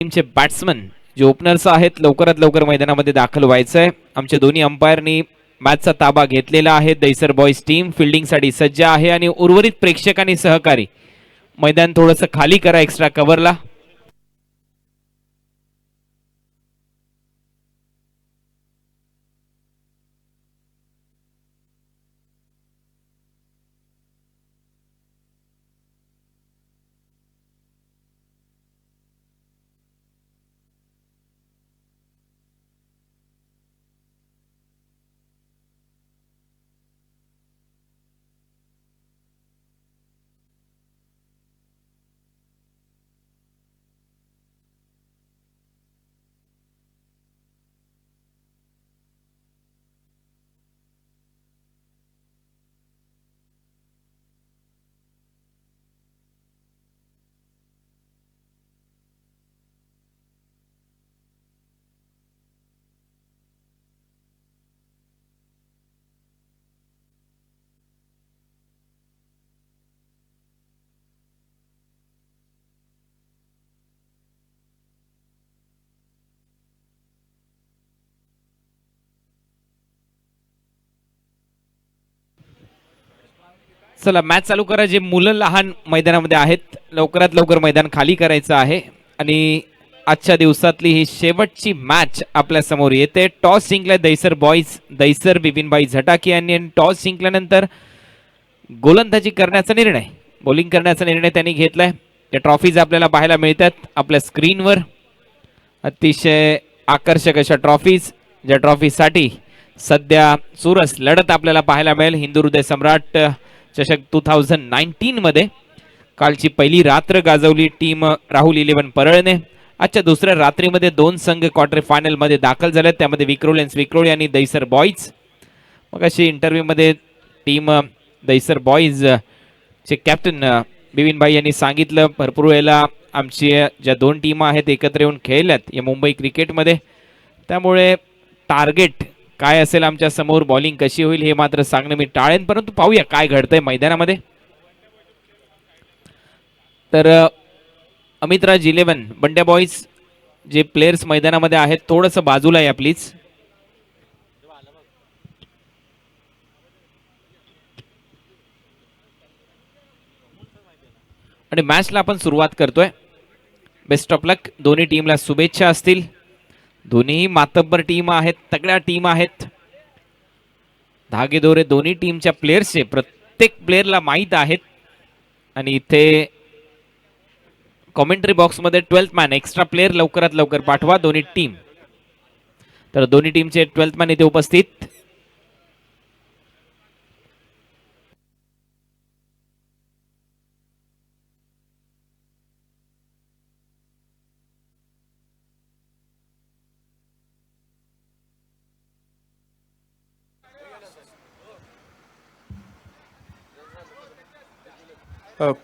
टीमचे बॅट्समन जे ओपनर्स आहेत लवकरात लवकर मैदानामध्ये दाखल व्हायचं आहे. आमच्या दोन्ही अंपायरनी मॅचचा ताबा घेतलेला आहे. दैसर बॉयज टीम फिल्डिंगसाठी सज्ज आहे आणि उर्वरित प्रेक्षकांनी सहकारी मैदान थोडंसं खाली करा एक्स्ट्रा कव्हरला. चला मॅच चालू करा. जे मुलं लहान मैदानामध्ये आहेत लवकरात लवकर मैदान खाली करायचं आहे. आणि आजच्या दिवसातली ही शेवटची मॅच आपल्या समोर येते. टॉस जिंकलाय दैसर बॉयज. दैसर बिपिनभाई झटाके यांनी टॉस जिंकल्यानंतर गोलंदाजी करण्याचा निर्णय, बॉलिंग करण्याचा निर्णय त्यांनी घेतलाय. या ट्रॉफीज आपल्याला पाहायला मिळतात आपल्या स्क्रीनवर. अतिशय आकर्षक अशा ट्रॉफीज, ज्या ट्रॉफीसाठी सध्या चुरस लढत आपल्याला पाहायला मिळेल. हिंदू हृदय सम्राट चषक 2019 मध्ये कालची पहिली रात्र गाजवली टीम राहुल 11 परळने. आजच्या दुसऱ्या रात्रीमध्ये दोन संघ क्वार्टर फायनल मध्ये दाखल झाले, त्यामध्ये विक्रोळी आणि दैसर बॉयज. मग अशी इंटरव्ह्यू मध्ये टीम दैसर बॉयज चे कॅप्टन बिपिनभाई यांनी सांगितलं, भरपूर वेळेला आमची ज्या दोन टीम आहेत एकत्र येऊन खेळल्यात या मुंबई क्रिकेटमध्ये, त्यामुळे टार्गेट काय असेल आमच्या समोर, बॉलिंग कशी होईल हे मात्र सांगणं मी टाळेन. परंतु पाहूया काय घडतंय मैदानामध्ये. तर अमितराज 11 बंड्या बॉयज जे प्लेयर्स मैदानामध्ये आहेत थोडंसं बाजूला या प्लीज. आणि मॅचला आपण सुरुवात करतोय. बेस्ट ऑफ लक. दोन्ही टीमला शुभेच्छा असतील. दोन्ही मातब्बर टीम आहेत, तगड्या टीम आहेत. धागेदोरे दोन्ही टीमच्या प्लेयर्सचे प्रत्येक प्लेयरला माहीत आहेत. आणि इथे कॉमेंट्री बॉक्स मध्ये 12th मॅन एक्स्ट्रा प्लेयर लवकरात लवकर पाठवा दोन्ही टीम. तर दोन्ही टीमचे 12th मॅन इथे उपस्थित.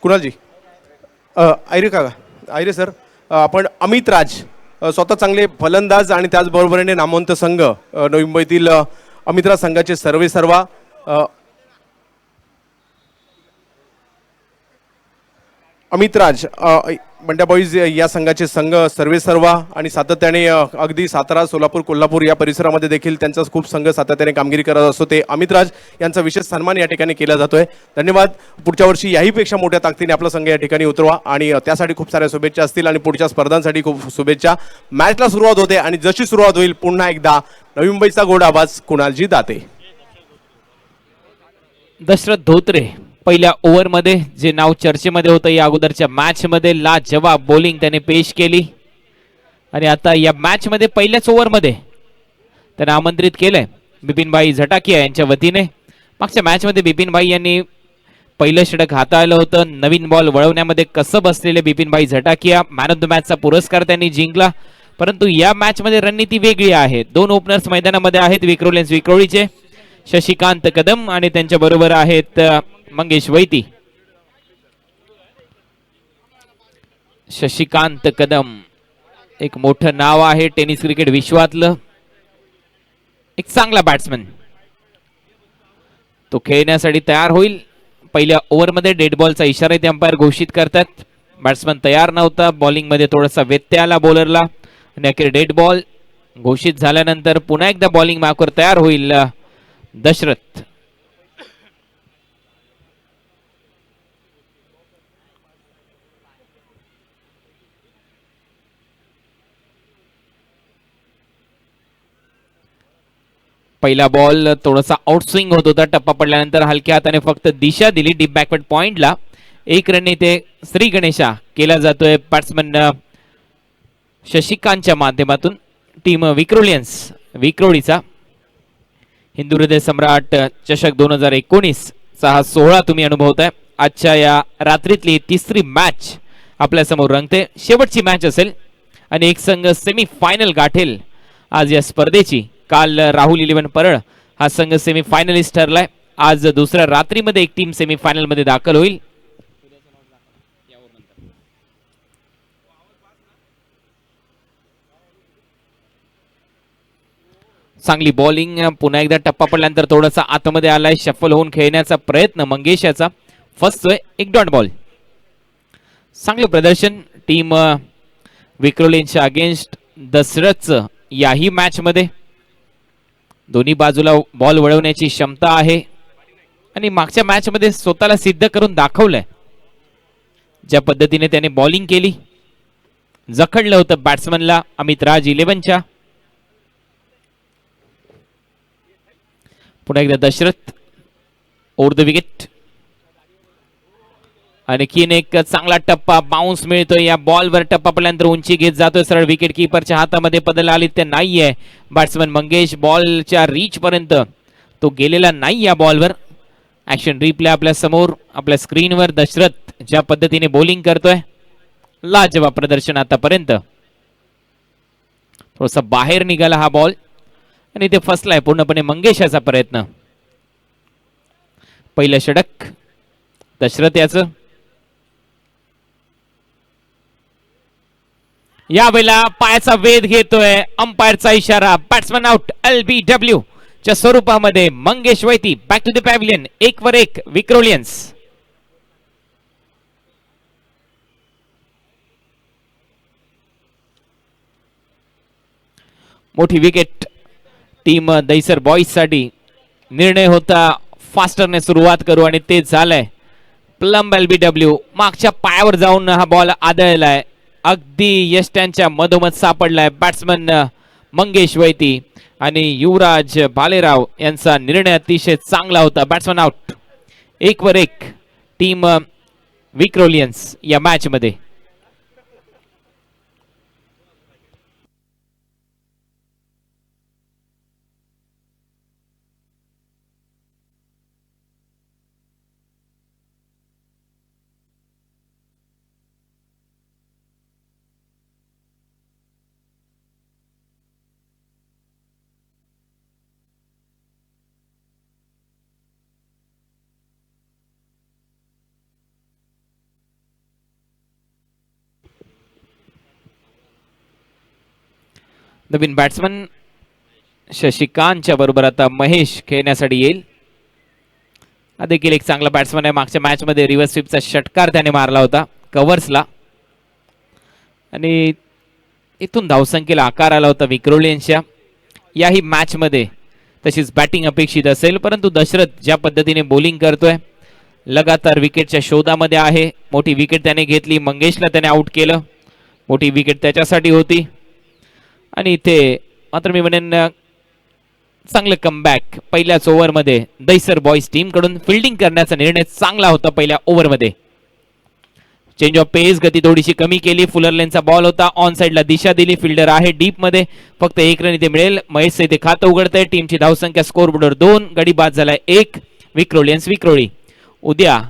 कुणालजी, आयरे काका, आयरे सर, आपण अमित राज स्वतः चांगले फलंदाज आणि त्याचबरोबरीने नामवंत संघ नवी मुंबईतील अमितराज संघाचे सर्वेसर्वा. अमित राज बंड्या बॉईज या संघाचे संघ सर्वेसर्वा आणि सातत्याने अगदी सातारा, सोलापूर, कोल्हापूर या परिसरामध्ये देखील त्यांचा खूप संघ सातत्याने कामगिरी करत असतो. ते अमित राज यांचा विशेष सन्मान या ठिकाणी केला जातोय. धन्यवाद. पुढच्या वर्षी याहीपेक्षा मोठ्या ताकदीने आपला संघ या ठिकाणी उतरवा आणि त्यासाठी खूप साऱ्या शुभेच्छा असतील आणि पुढच्या स्पर्धांसाठी खूप शुभेच्छा. मॅचला सुरुवात होते आणि जशी सुरुवात होईल पुन्हा एकदा नवी मुंबईचा गोड आवाज कुणालजी दाते. दशरथ धोत्रे पहिल्या ओव्हरमध्ये जे नाव चर्चेमध्ये होतं या अगोदरच्या मॅच मध्ये लाजवाब बॉलिंग त्याने पेश केली. आणि आता या मॅच मध्ये पहिल्याच ओव्हरमध्ये त्याने आमंत्रित केलंय बिपिनभाई झटाकिया यांच्या वतीने. मागच्या मॅच मध्ये बिपिनभाई यांनी पहिलं षटक हाताळलं होतं. नवीन बॉल वळवण्यामध्ये कसं बसलेले बिपिनभाई झटाकिया. मॅन ऑफ द मॅचचा पुरस्कार त्यांनी जिंकला. परंतु या मॅच मध्ये रणनीती वेगळी आहे. दोन ओपनर्स मैदानामध्ये आहेत विक्रोळीचे शशिकांत कदम आणि त्यांच्या बरोबर आहेत मंगेश वैती. शशिकांत कदम एक मोठं नाव आहे टेनिस क्रिकेट विश्वातलं. एक चांगला बॅट्समन. तो खेळण्यासाठी तयार होईल. पहिल्या ओव्हरमध्ये डेड बॉलचा इशारा ते अंपायर घोषित करतात. बॅट्समन तयार नव्हता, बॉलिंग मध्ये थोडासा व्यत्यय आला बॉलरला आणि अखेर डेड बॉल घोषित झाल्यानंतर पुन्हा एकदा बॉलिंग मार्कवर तयार होईल दशरथ. पहिला बॉल थोडासा आउटस्विंग होत होता, टप्पा पडल्यानंतर हलक्या हाताने फक्त दिशा दिली डीप बॅकवर्ड पॉइंटला. एक रन इथे श्री गणेशा केला जातोय बॅट्समन शशिकांतच्या माध्यमातून. टीम विक्रोळीचा हिंदू हृदय सम्राट चषक 2019 चा हा सोहळा तुम्ही अनुभवताय. आजच्या या रात्रीतली तिसरी मॅच आपल्या समोर रंगते. शेवटची मॅच असेल आणि एक संघ सेमी फायनल गाठेल आज या स्पर्धेची. काल राहुल 11 परळ हा संघ सेमी फायनलिस्ट ठरलाय. आज दुसऱ्या रात्रीमध्ये एक टीम सेमी फायनल मध्ये दाखल होईल. चांगली बॉलिंग, पुन्हा एकदा टप्पा पडल्यानंतर थोडासा आतमध्ये आलाय, शफल होऊन खेळण्याचा प्रयत्न मंगेश याचा फसतोय. एक डॉट बॉल. चांगलं प्रदर्शन टीम विक्रोलींच्या अगेन्स्ट दशरथचं याही मॅच मध्ये. दोन्ही बाजूला बॉल वळवण्याची क्षमता आहे आणि मागच्या मॅच मध्ये स्वतःला सिद्ध करून दाखवलंय. ज्या पद्धतीने त्याने बॉलिंग केली, जखडलं होतं बॅट्समनला अमित राज 11च्या. पुन्हा एकदा दशरथ ओव्हर द विकेट. आणखीन एक चांगला टप्पा बाउन्स मिळतोय. या बॉलवर टप्पा पडल्यानंतर उंची घेत जातोय सरळ विकेट किपरच्या हातामध्ये. पदल आदित्य नाहीये. बॅट्समन मंगेश बॉलच्या रीच पर्यंत तो गेलेला नाही. या बॉलवर ऍक्शन रिप्ले आपल्या समोर आपल्या स्क्रीनवर. दशरथ ज्या पद्धतीने बॉलिंग करतोय, लाजवाब प्रदर्शन आतापर्यंत. थोडासा बाहेर निघाला हा बॉल आणि ते फसलाय पूर्णपणे मंगेशाचा प्रयत्न. पहिलं षटक दशरथ याचं. यावेळेला पायाचा वेध घेतोय अंपायरचा इशारा. Batsman out. LBW च्या स्वरूपामध्ये मंगेश वैती back to the pavilion. 1-1 Vikrolians. मोठी विकेट टीम दैसर बॉईज साठी. निर्णय होता फास्टरने सुरुवात करू आणि ते झालंय. प्लम LBW मागच्या पायावर जाऊन हा बॉल आदळलाय. अगदी यष्ट्यांच्या मधोमध सापडलाय. बॅट्समन मंगेश वैती आणि युवराज भालेराव यांचा निर्णय अतिशय चांगला होता. Batsman out. 1-1 टीम विक्रोलियन्स या मॅच मध्ये. नवीन बॅट्समन शशिकांतच्या बरोबर आता महेश खेळण्यासाठी येईल. हा देखील एक चांगला बॅट्समन आहे. मागच्या मॅच मध्ये रिव्हर्स स्वीपचा षटकार त्याने मारला होता कव्हर्सला आणि इथून धावसंख्येला आकार आला होता विक्रोलियन्सच्या. याही मॅच मध्ये तशीच बॅटिंग अपेक्षित असेल, परंतु दशरथ ज्या पद्धतीने बॉलिंग करतोय, लगातार विकेटच्या शोधामध्ये आहे. मोठी विकेट त्याने घेतली. मंगेशला त्याने आउट केलं. मोठी विकेट त्याच्यासाठी होती आणि इथे मात्र मी म्हणेन चांगलं कमबॅक. पहिल्याच ओव्हरमध्ये दैसर बॉईज टीम कडून फिल्डिंग करण्याचा निर्णय चांगला होता. पहिल्या ओव्हरमध्ये चेंज ऑफ पेस, गती थोडीशी कमी केली. फुलर लेनचा बॉल होता. ऑन साइडला दिशा दिली. फिल्डर आहे डीप मध्ये. फक्त 1 रन इथे मिळेल. महेश इथे खातं उघडतंय. टीमची धावसंख्या स्कोर बोर्डवर 2, गडी बाद झालाय 1. विक्रोळी. उद्या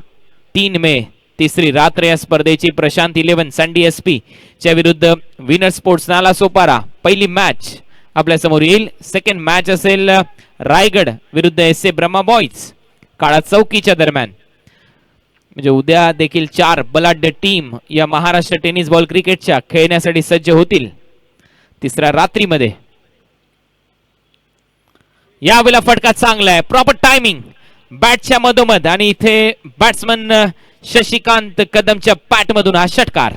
3 मे तिसरी रात्र या स्पर्धेची. प्रशांत 11 सँडी SP च्या विरुद्ध विनर स्पोर्ट्स नाला सोपारा पहिली मॅच आपल्या समोर येईल. सेकंड मॅच असेल रायगड विरुद्ध SA ब्रह्मा बॉईज काळा चौकीच्या दरम्यान. म्हणजे उद्या देखील 4 बलाढ्य टीम या महाराष्ट्र टेनिस बॉल क्रिकेटच्या खेळण्यासाठी सज्ज होतील तिसऱ्या रात्रीमध्ये. यावेळेला फटका चांगला आहे. प्रॉपर टायमिंग बॅटच्या मधोमध आणि इथे बॅट्समन शशिकांत कदमच्या पॅटमधून हा षटकार.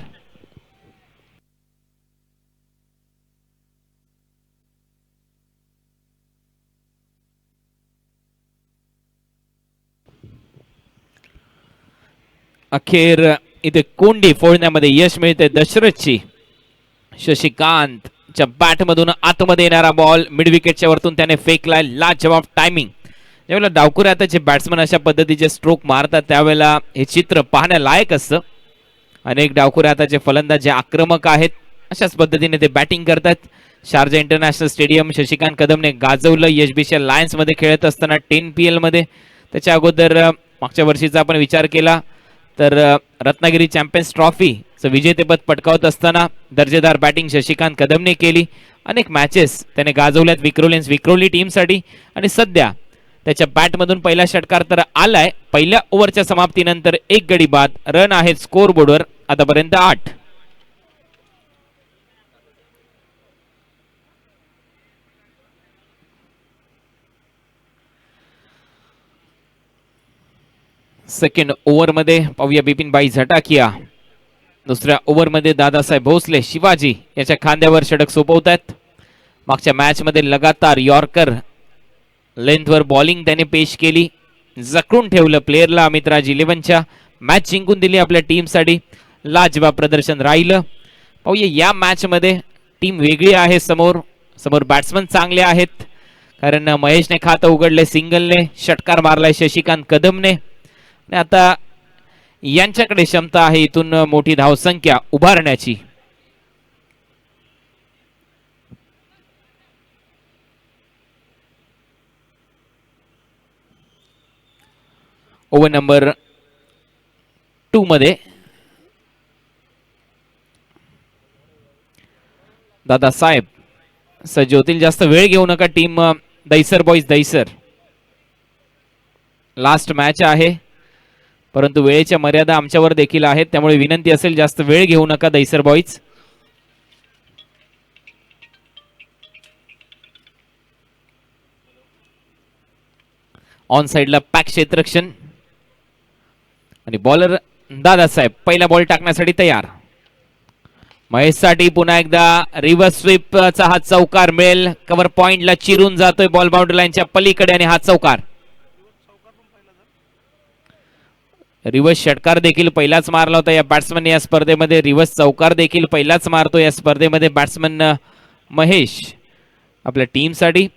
अखेर इथे कोंडी फोडण्यामध्ये यश मिळते दशरथची. शशिकांतच्या बॅटमधून आतमध्ये येणारा बॉल मिड विकेटच्या वरतून त्याने फेकलाय. लाजवाब टायमिंग. ज्यावेळेला डावखुरे हाताचे बॅट्समन अशा पद्धतीचे स्ट्रोक मारतात त्यावेळेला हे चित्र पाहण्यालायक असतं. अनेक डावखुरे हाताचे फलंदाज जे आक्रमक आहेत अशाच पद्धतीने ते बॅटिंग करतात. शारजा इंटरनॅशनल स्टेडियम शशिकांत कदमने गाजवलं एसबीसी लायन्स मध्ये खेळत असताना 10PL मध्ये. त्याच्या अगोदर मागच्या वर्षीचा आपण विचार केला तर रत्नागिरी चॅम्पियन्स ट्रॉफीचं विजेतेपद पटकावत असताना दर्जेदार बॅटिंग शशिकांत कदमने केली. अनेक मॅचेस त्याने गाजवल्यात विक्रोली टीमसाठी. आणि सध्या त्याच्या बॅटमधून पहिला षटकार तर आलाय. पहिल्या ओव्हरच्या समाप्तीनंतर एक गडी बाद. रन आहेत स्कोर बोर्डवर आतापर्यंत 8. सेकंड ओव्हरमध्ये पाहूया बिपिनभाई झटाकिया. दुसऱ्या ओव्हरमध्ये दादासाहेब भोसले शिवाजी याच्या खांद्यावर षटक सोपवतात. मागच्या मॅच मध्ये लगातार यॉर्कर लेंथवर बॉलिंग त्याने पेश केली. जखडून ठेवलं प्लेअरला अमितराज 11च्या. मॅच जिंकून दिली आपल्या टीमसाठी. लाजवाब प्रदर्शन राहिलं. पाहूया या मॅच मध्ये टीम वेगळी आहे. समोर बॅट्समन चांगले आहेत कारण महेशने खातं उघडले सिंगलने. षटकार मारलाय शशिकांत कदमने. आणि आता यांच्याकडे क्षमता आहे इथून मोठी धावसंख्या उभारण्याची. ओव्हर नंबर 2 मध्ये दादासाहेब सज्ज होतील. जास्त वेळ घेऊ नका team Dahisar boys Dahisar. Last match आहे परंतु वेळेच्या मर्यादा आमच्यावर देखील आहेत त्यामुळे विनंती असेल जास्त वेळ घेऊ नका दैसर बॉईज. ऑन साइडला पॅक क्षेत्ररक्षण आणि बॉलर दादासाहेब पहिला बॉल टाकण्यासाठी तयार. महेशसाठी पुन्हा एकदा रिव्हर्स स्वीपचा हा चौकार मिळेल. कव्हर पॉइंटला चिरून जातोय बॉल बाउंड्री लाईनच्या पलीकडे आणि हा चौकार. रिव्हर्स षटकार देखील पहिलाच मारला होता या बॅट्समन या स्पर्धेमध्ये. रिव्हर्स चौकार देखील पहिलाच मारतो या स्पर्धेमध्ये बॅट्समन महेश आपल्या टीमसाठी.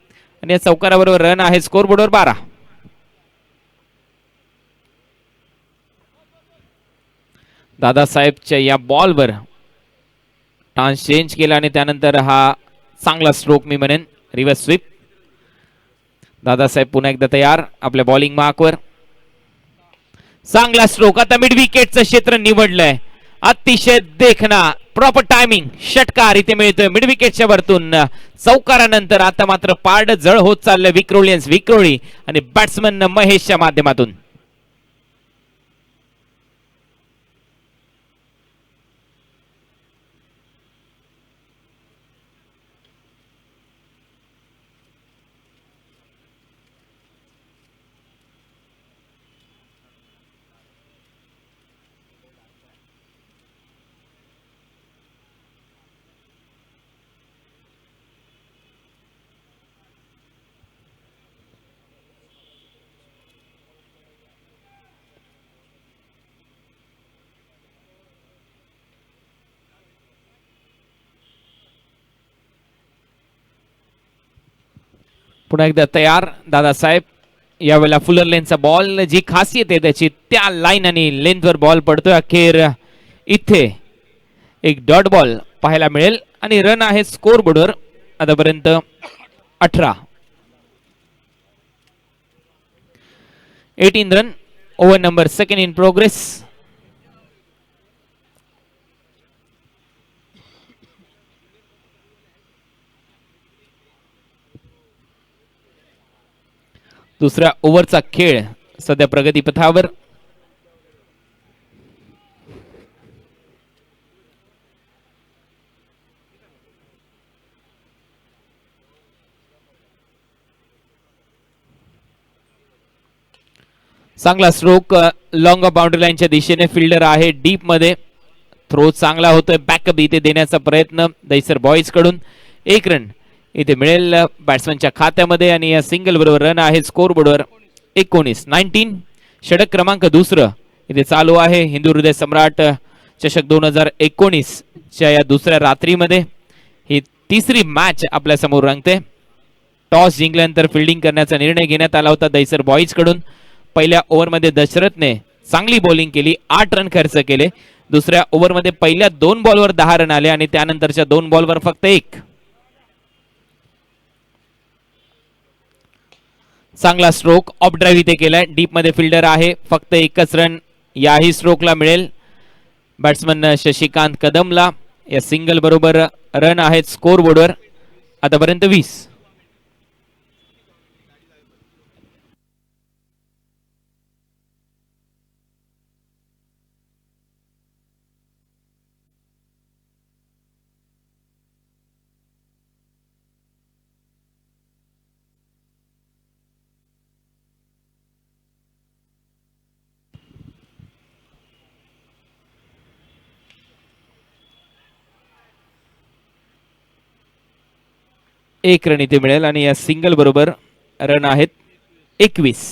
आणि या चौकाराबरोबर रन आहे स्कोर बोर्डवर 12. दादासाहेबच्या या बॉलवर टान्स चेंज केला आणि त्यानंतर हा चांगला स्ट्रोक मी म्हणेन रिव्हर्स स्वीप. दादासाहेब पुन्हा एकदा तयार आपल्या बॉलिंग मार्कवर. चांगला स्ट्रोक. आता मिड विकेटचं क्षेत्र निवडलंय. अतिशय देखना प्रॉपर टायमिंग. षटकार इथे मिळतोय मिड विकेटच्या वरतून. चौकारानंतर आता मात्र पारड जळ होत चाललंय विक्रोळी आणि बॅट्समन महेशच्या माध्यमातून. पुन्हा एकदा तयार दादासाहेब. यावेळेला फुलर लेनचा बॉल जी खासियत आहे त्याची त्या लाईन आणि लेंथवर बॉल पडतोय. अखेर इथे एक डॉट बॉल पाहायला मिळेल आणि रन आहे स्कोर बोर्डवर आतापर्यंत 18. 18 run. Over number 2 in progress. दुसऱ्या ओव्हरचा खेळ सध्या प्रगतीपथावर. चांगला स्ट्रोक लॉंग बाउंड्री लाईनच्या दिशेने, फिल्डर आहे डीप मध्ये, थ्रो चांगला होतोय, बॅकअप इथे देण्याचा प्रयत्न दैसर बॉईज कडून. 1 रन इथे मिळेल बॅट्समनच्या खात्यामध्ये आणि या सिंगल बरोबर रन आहे स्कोर बोर्डवर 19. षटक क्रमांक दुसरं इथे चालू आहे हिंदू हृदय सम्राट चषक 2019 च्या या दुसऱ्या रात्रीमध्ये. ही तिसरी मॅच आपल्या समोर रंगते. टॉस जिंकल्यानंतर फिल्डिंग करण्याचा निर्णय घेण्यात आला होता दैसर बॉईज कडून. पहिल्या ओव्हरमध्ये दशरथने चांगली बॉलिंग केली, 8 रन खर्च केले. दुसऱ्या ओव्हरमध्ये पहिल्या 2 बॉलवर 10 रन आले आणि त्यानंतरच्या 2 बॉलवर फक्त 1. चांगला स्ट्रोक ऑफ ड्राईव्ह इथे केलाय, डीप मध्ये फिल्डर आहे, फक्त 1च रन याही स्ट्रोकला मिळेल बॅट्समन शशिकांत कदमला. या सिंगल बरोबर रन आहेत स्कोर बोर्डवर आतापर्यंत 20. एक रन इथे मिळेल आणि या सिंगल बरोबर रन आहेत 21.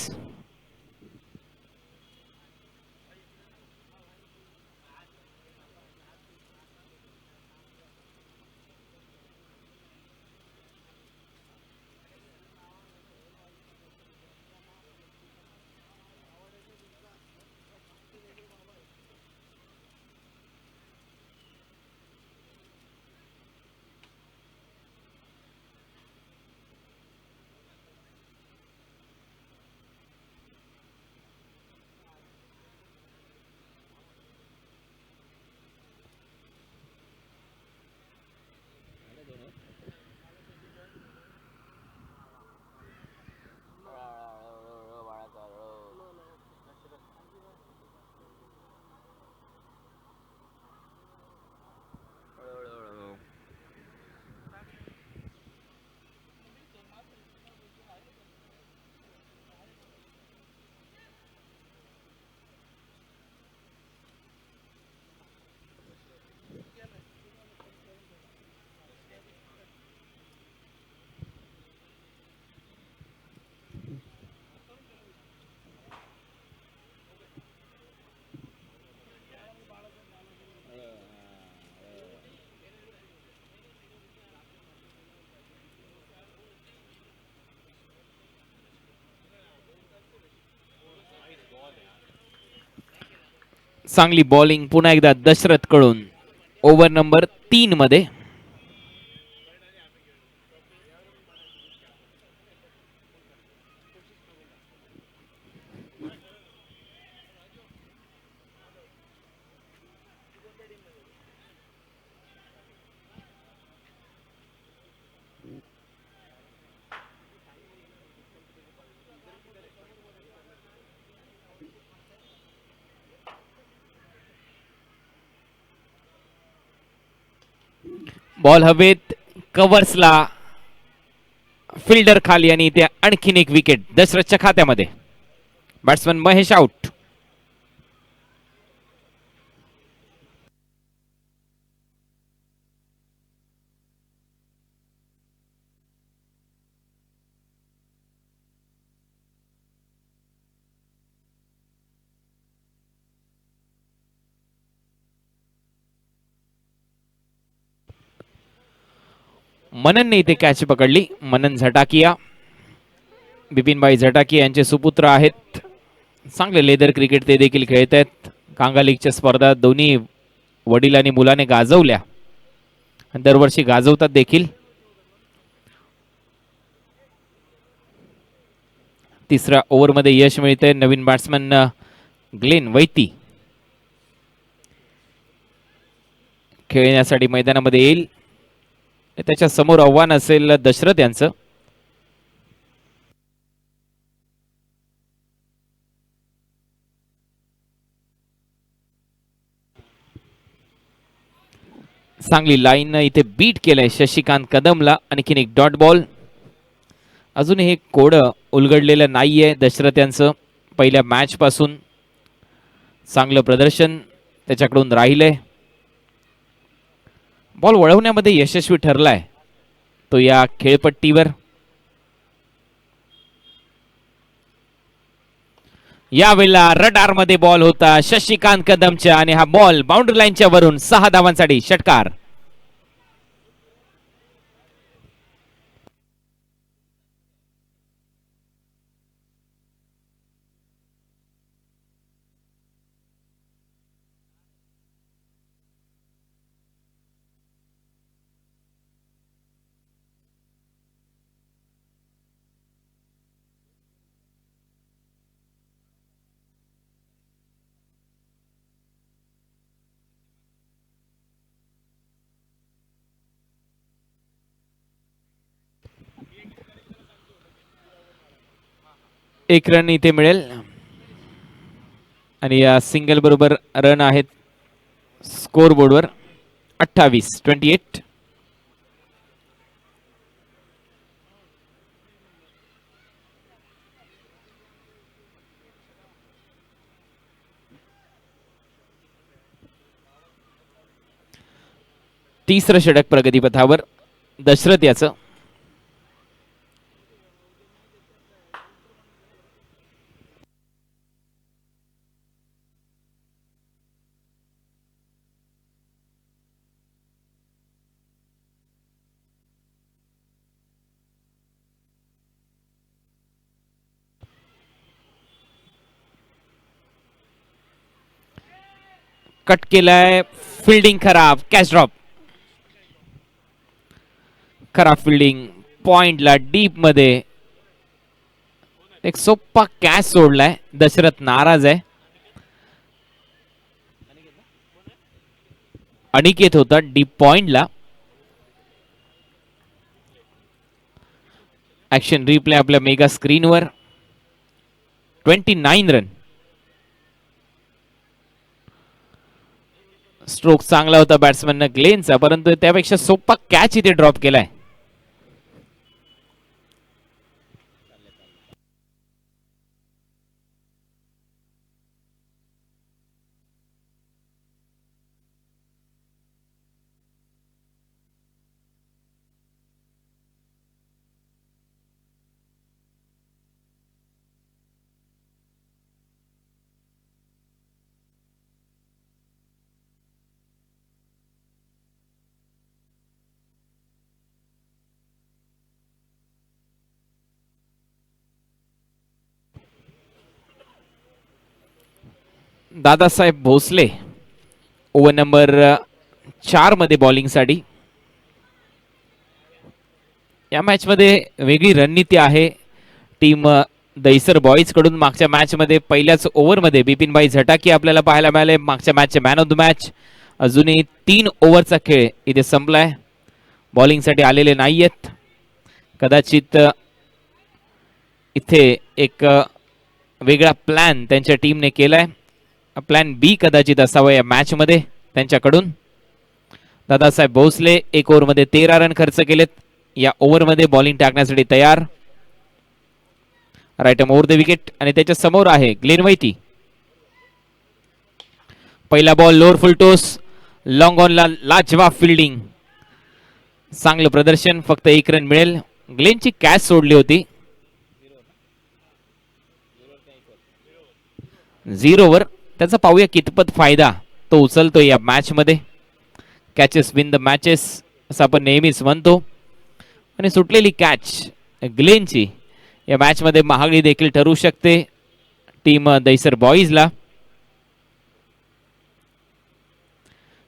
चांगली बॉलिंग पुन्हा एकदा दशरथ कडून ओव्हर नंबर 3 मध्ये. बॉल हवेत, कव्हर्सला, फिल्डर खाली आणि इथे आणखीन एक विकेट दशरथच्या खात्यामध्ये. Batsman Mahesh out. मननने इथे कॅच पकडली. मनन झटाकिया, बिपिनभाई झटाकिया यांचे सुपुत्र आहेत. चांगले लेदर क्रिकेट ते देखील खेळत आहेत. कांगा लीगच्या स्पर्धा दोन्ही वडील आणि मुलाने गाजवल्या, दरवर्षी गाजवतात देखील. तिसऱ्या ओव्हरमध्ये यश मिळते. नवीन बॅट्समन ग्लेन वैती खेळण्यासाठी मैदानामध्ये येईल. त्याच्या समोर आव्हान असेल दशरथ यांचं. चांगली लाईन इथे बीट केलंय शशिकांत कदमला. आणखीन एक डॉट बॉल. अजून हे कोड उलगडलेलं नाहीये दशरथ यांचं, पहिल्या मॅच पासून चांगलं प्रदर्शन त्याच्याकडून राहिलंय. बॉल वळवण्यामध्ये यशस्वी ठरलाय तो या खेळपट्टीवर. यावेळेला रडार मध्ये बॉल होता शशिकांत कदमच्या आणि हा बॉल बाउंड्री लाईनच्या वरून 6 धावांसाठी षटकार. एक रन इथे मिळेल आणि या सिंगल बरोबर रन आहेत स्कोर बोर्डवर 28-28. तिसरं षटक प्रगतीपथावर दशरथ याचं. कट केलाय फिल्डिंग खराब कॅच ड्रॉप. खराब फिल्डिंग पॉइंटला डीप मध्ये एक सोपा कॅच सोडलाय. दशरथ नाराज आहे. अनिकेत होता डीप पॉइंटला. ऍक्शन रिप्ले आपल्या मेगा स्क्रीनवर. 29 रन. स्ट्रोक चांगला होता बॅट्समॅन ग्लेनचा परंतु त्यापेक्षा सोपा कॅच इथे ड्रॉप केलाय. दादासाहेब भोसले ओव्हर नंबर 4 मध्ये बॉलिंग साठी. या मॅच मध्ये वेगळी रणनीती आहे टीम दहिसर बॉईज कडून. मागच्या मॅच मध्ये पहिल्याच ओव्हर मध्ये बिपिनभाई झटाकी आपल्याला पाहायला मिळाले. मागच्या मॅचचे मॅन ऑफ द मॅच. अजूनही 3 ओव्हरचा खेळ इथे संपलाय. बॉलिंग साठी आलेले नाहीयेत. कदाचित इथे एक वेगळा प्लॅन त्यांच्या टीमने केलाय. प्लॅन बी कदाचित असावा या मॅच मध्ये त्यांच्याकडून. दादासाहेब भोसले 1 ओव्हर मध्ये 13 रन खर्च केलेत. या ओव्हर मध्ये बॉलिंग टाकण्यासाठी तयार. राईट ओव्हर द विकेट आणि त्याच्या समोर आहे ग्लेन वैती. पहिला ball lower full toss long on ला लाजवाब फिल्डिंग. चांगलं प्रदर्शन. फक्त 1 रन मिळेल. ग्लेनची कॅच सोडली होती. 0 वर. त्याचा पाहूया कितपत फायदा तो उचलतो या मॅच मध्ये. कॅचेस विन द मॅचेस असं आपण नेहमीच म्हणतो आणि सुटलेली कॅच ग्लेनची या मॅच मध्ये महागडी देखील ठरू शकते टीम दहिसर बॉईजला.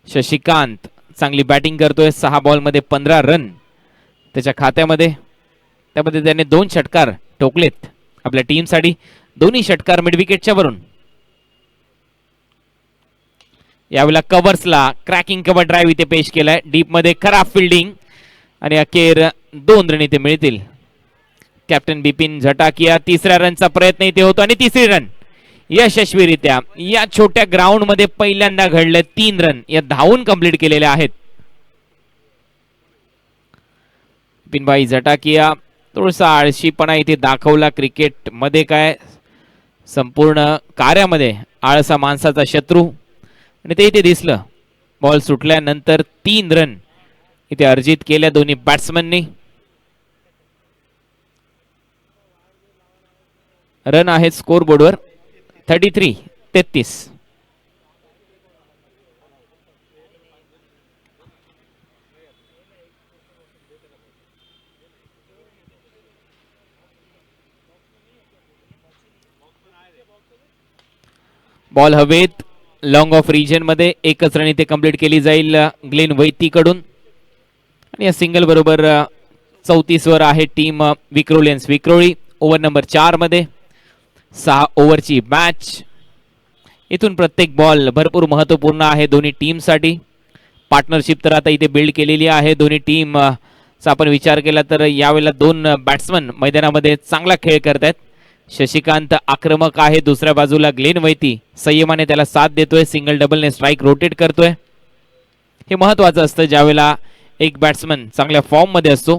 शशिकांत चांगली बॅटिंग करतोय. 6 बॉल मध्ये 15 रन त्याच्या खात्यामध्ये. त्यामध्ये त्याने 2 षटकार ठोकलेत आपल्या टीमसाठी. दोन्ही षटकार मिड विकेटच्या वरून. यावेळेला कव्हर्सला क्रॅकिंग कव्हर ड्राईव्ह इथे पेश केलाय. डीप मध्ये खराब फिल्डिंग आणि अखेर 2 रन इथे मिळतील. कॅप्टन बिपिन झटाकिया. 3ऱ्या रनचा प्रयत्न इथे होतो आणि 3री रन यशस्वीरित्या या छोट्या ग्राउंड मध्ये पहिल्यांदा घडले. 3 रन या धावून कंप्लीट केलेल्या आहेत. बिपिनभाई झटाकिया थोडासा आळशीपणा इथे दाखवला क्रिकेट मध्ये. काय संपूर्ण कार्यामध्ये आळसा माणसाचा शत्रू आणि ते इथे दिसलं. बॉल सुटल्यानंतर 3 रन इथे अर्जित केल्या दोन्ही बॅट्समननी. रन आहेत स्कोर बोर्डवर 33. बॉल हवेत लॉंग ऑफ रिजन मध्ये एकच रन इथे कंप्लीट केली जाईल ग्लेन वैतीकडून. आणि या सिंगल बरोबर 34 वर आहे team Vikrolians Vikhroli. Over number 4 मध्ये 6 ओव्हरची मॅच. इथून प्रत्येक बॉल भरपूर महत्वपूर्ण आहे दोन्ही टीमसाठी. पार्टनरशिप तर आता इथे बिल्ड केलेली आहे दोन्ही टीम चा आपण विचार केला तर यावेळेला 2 बॅट्समन मैदानामध्ये चांगला खेळ करतायत. शशिकांत आक्रमक आहे, दुसऱ्या बाजूला ग्लेन वैती संयमाने त्याला साथ देतोय. सिंगल डबलने स्ट्राईक रोटेट करतोय. हे महत्वाचं असतं ज्यावेळेला एक बॅट्समन चांगल्या फॉर्म मध्ये असतो.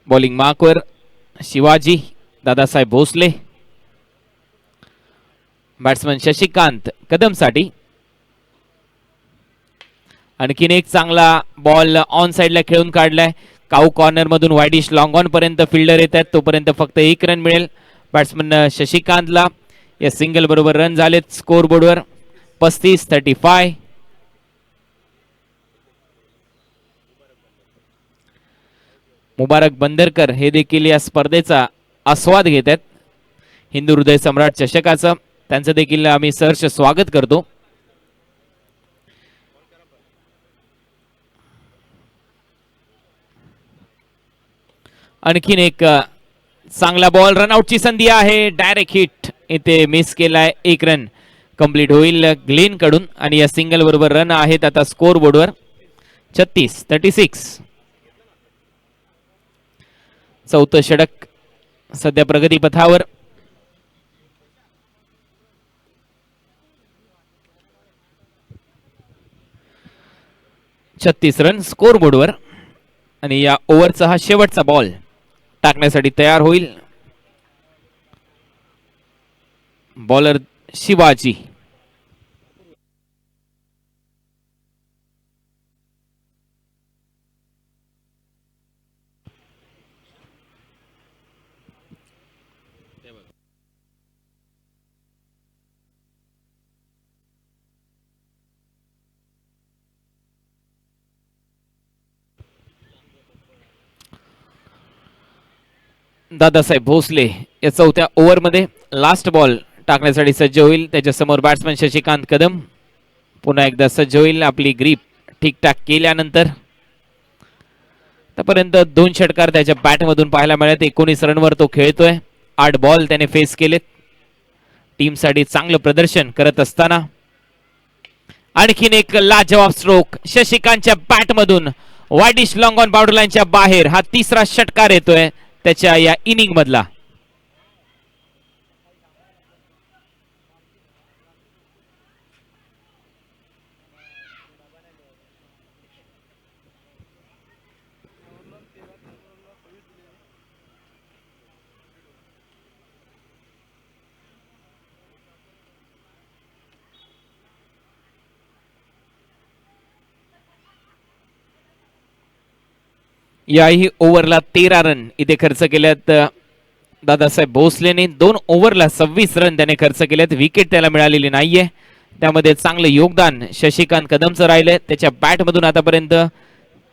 बॉलिंग मार्कवर शिवाजी दादासाहेब भोसले. बॅट्समन शशिकांत कदमसाठी. आणखीन एक चांगला बॉल ऑन साइडला खेळून काढलाय. काऊ कॉर्नर मधून वाईडिश लॉंग ऑन पर्यंत फिल्डर येत आहेत. तोपर्यंत फक्त 1 रन मिळेल बॅट्समन शशिकांतला. या सिंगल बरोबर रन झालेत स्कोर बोर्डवर 35. मुबारक बंदरकर हे देखील या स्पर्धेचा आस्वाद घेत आहेत. हिंदू हृदय सम्राट चषकाचं त्यांचं देखील आम्ही सहर्ष स्वागत करतो. आणखीन एक चांगला बॉल रनआउटची संधी आहे. डायरेक्ट हिट इथे मिस केलाय. 1 रन कंप्लीट होईल ग्लेन कडून. आणि या सिंगल बरोबर रन आहेत आता स्कोर बोर्डवर 36. चौथं षटक सध्या प्रगती पथावर. रन स्कोर बोर्डवर. आणि या ओव्हरचा हा शेवटचा बॉल टाकण्यासाठी तयार होईल बॉलर शिवाजी. दादासाहेब भोसले या चौथ्या ओव्हरमध्ये लास्ट बॉल टाकण्यासाठी सज्ज होईल. त्याच्यासमोर बॅट्समन शशिकांत कदम पुन्हा एकदा सज्ज होईल. आपली ग्रीप ठीकठाक केल्यानंतर आतापर्यंत 2 षटकार त्याच्या बॅटमधून पाहायला मिळत. 19 रनवर तो खेळतोय. 8 बॉल त्याने फेस केलेत. टीमसाठी चांगलं प्रदर्शन करत असताना आणखीन एक लाजवाब स्ट्रोक शशिकांतच्या बॅटमधून वाईडिश लॉंग ऑन बाउंड्री लाईनच्या बाहेर. हा 3रा षटकार येतोय त्याच्या या इनिंग मधला. याही ओव्हरला 13 रन इथे खर्च केल्यात दादासाहेब भोसलेने. 2 ओव्हरला 26 रन त्याने खर्च केलेत. विकेट त्याला मिळालेली नाहीये. त्यामध्ये चांगलं योगदान शशिकांत कदमचं राहिलंय. त्याच्या बॅटमधून आतापर्यंत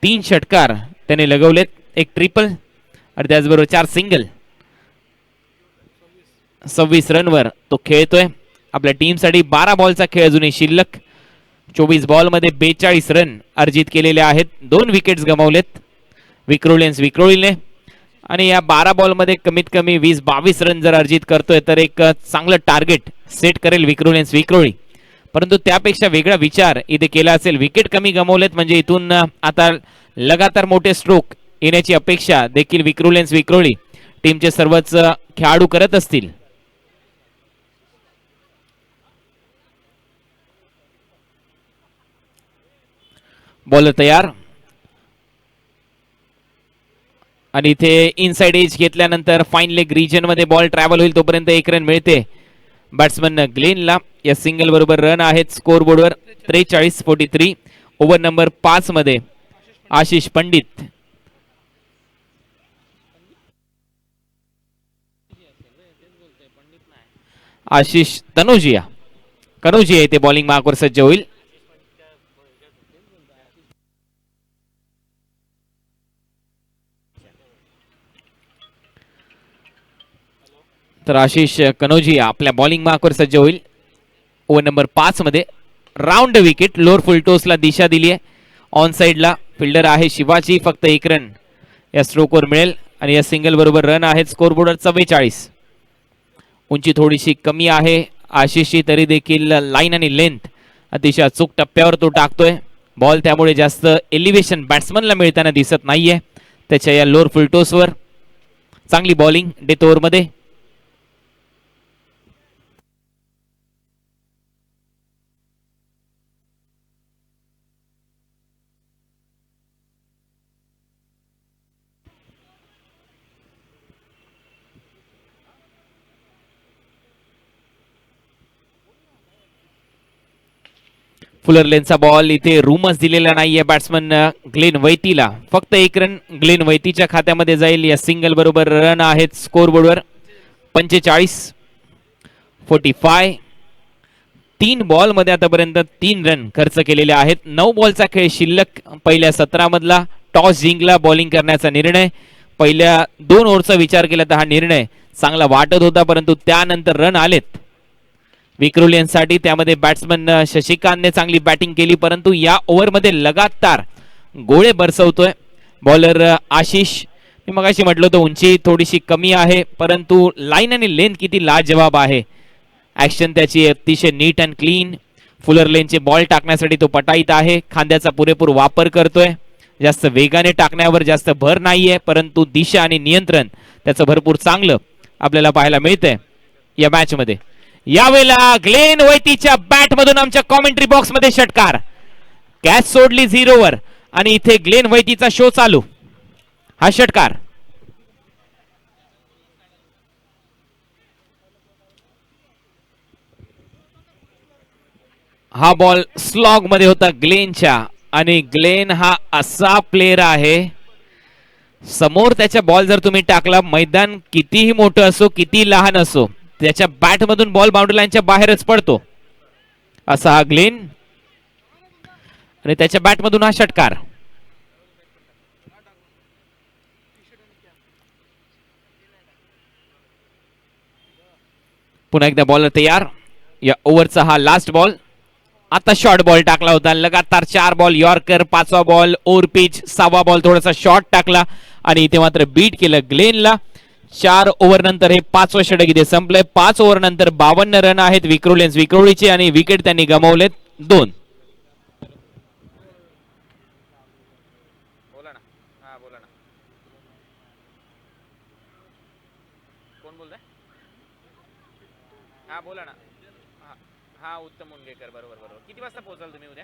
3 षटकार त्याने लगवलेत. 1 ट्रिपल आणि त्याचबरोबर 4 सिंगल. 26 रनवर तो खेळतोय. आपल्या टीमसाठी 12 बॉलचा खेळ अजूनही शिल्लक. 24 बॉलमध्ये 42 रन अर्जित केलेले आहेत. 2 विकेट्स गमावलेत विक्रोलियन्स विक्रोळीने. आणि या 12 बॉलमध्ये कमीत कमी 20-22 रन जर अर्जित करतोय तर एक चांगलं टार्गेट सेट करेल विक्रोलियन्स विक्रोळी. परंतु त्यापेक्षा वेगळा विचार इथे केला असेल. विकेट कमी गमावलेत म्हणजे इथून आता लगातार मोठे स्ट्रोक येण्याची अपेक्षा देखील विक्रोलियन्स विक्रोळी टीमचे सर्वच खेळाडू करत असतील. बॉलर तयार. आणि इथे इनसाइड एज घेतल्यानंतर फाईन लेग रिजन मध्ये बॉल ट्रॅव्हल होईल तोपर्यंत एक रन मिळते बॅट्समन ग्लेनला. या सिंगल बरोबर रन आहेत स्कोर बोर्डवर 43-43. ओव्हर नंबर 5 मध्ये आशिष पंडित आशिष कनोजिया इथे बॉलिंग मार्कवर सज्ज होईल. तर आशिष कनोजिया आपल्या बॉलिंग मार्कवर सज्ज होईल. ओव्हर नंबर 5 मध्ये राऊंड विकेट लोअर फुलटोसला दिशा दिली आहे. ऑन साइडला फिल्डर आहे शिवाजी. फक्त एक रन या स्ट्रोकवर मिळेल आणि या सिंगल बरोबर रन आहेत स्कोर बोर्डवर 44. उंची थोडीशी कमी आहे आशिषची तरी देखील लाईन आणि लेंथ अतिशय अचूक टप्प्यावर तो टाकतोय बॉल. त्यामुळे जास्त एलिव्हेशन बॅट्समनला मिळताना दिसत नाहीये त्याच्या या लोअर फुलटोसवर. चांगली बॉलिंग डेथ ओव्हरमध्ये. फुलर लेनचा बॉल इथे रूमच दिलेला नाहीये बॅट्समन ग्लेन वैतीला. फक्त एक रन ग्लेन वैतीच्या खात्यामध्ये जाईल. या सिंगल बरोबर रन आहेत स्कोर बोर्डवर 45-45. 3 बॉल मध्ये आतापर्यंत 3 रन खर्च केलेले आहेत. 9 बॉलचा खेळ शिल्लक. पहिल्या 17 मधला टॉस जिंकला बॉलिंग करण्याचा निर्णय. पहिल्या 2 ओव्हरचा विचार केला तर हा निर्णय चांगला वाटत होता परंतु त्यानंतर रन आलेत विक्रोलियनसाठी. त्यामध्ये बॅट्समन शशिकांतने चांगली बॅटिंग केली परंतु या ओव्हरमध्ये लगातार गोळे बरसवतोय बॉलर आशिष. मी मगाशी म्हटलं होतं उंची थोडीशी कमी आहे परंतु लाईन आणि लेंथ किती लाजवाब आहे. ऍक्शन त्याची अतिशय नीट अँड क्लीन. फुलर लेनचे बॉल टाकण्यासाठी तो पटाईत आहे. खांद्याचा पुरेपूर वापर करतोय. जास्त वेगाने टाकण्यावर जास्त भर नाहीये परंतु दिशा आणि नियंत्रण त्याचं भरपूर चांगलं आपल्याला पाहायला मिळतंय या मॅच मध्ये. यावेळेला ग्लेन वैतीच्या बॅट मधून आमच्या कॉमेंट्री बॉक्स मध्ये षटकार. कॅच सोडली 0 वर आणि इथे ग्लेन वैतीचा शो चालू. हा षटकार हा बॉल स्लॉग मध्ये होता ग्लेनच्या. आणि ग्लेन हा असा प्लेयर आहे समोर त्याच्या बॉल जर तुम्ही टाकला मैदान कितीही मोठं असो किती लहान असो त्याच्या बॅट मधून बॉल बाउंड्री लाईनच्या बाहेरच पडतो असा हा ग्लेन. आणि त्याच्या बॅट मधून हा षटकार. पुन्हा एकदा बॉलर तयार. या ओव्हरचा हा लास्ट बॉल. आता शॉर्ट बॉल टाकला होता. लगातार 4 बॉल यॉर्कर. 5वा बॉल ओव्हर पिच. 6वा बॉल थोडासा शॉर्ट टाकला आणि इथे मात्र बीट केलं ग्लेनला. 4 ओव्हर नंतर हे 5वं षटक इथे संपलंय. 5 ओव्हर नंतर 52 रन आहेत विक्रोळीचे आणि विकेट त्यांनी गमावलेत 2. बोला ना. हा बोला ना. कोण बोलताय? हा बोला ना. हा उत्तम मुंगेकर. बरोबर बरोबर. किती वाजता पोहोचाल तुम्ही उद्या?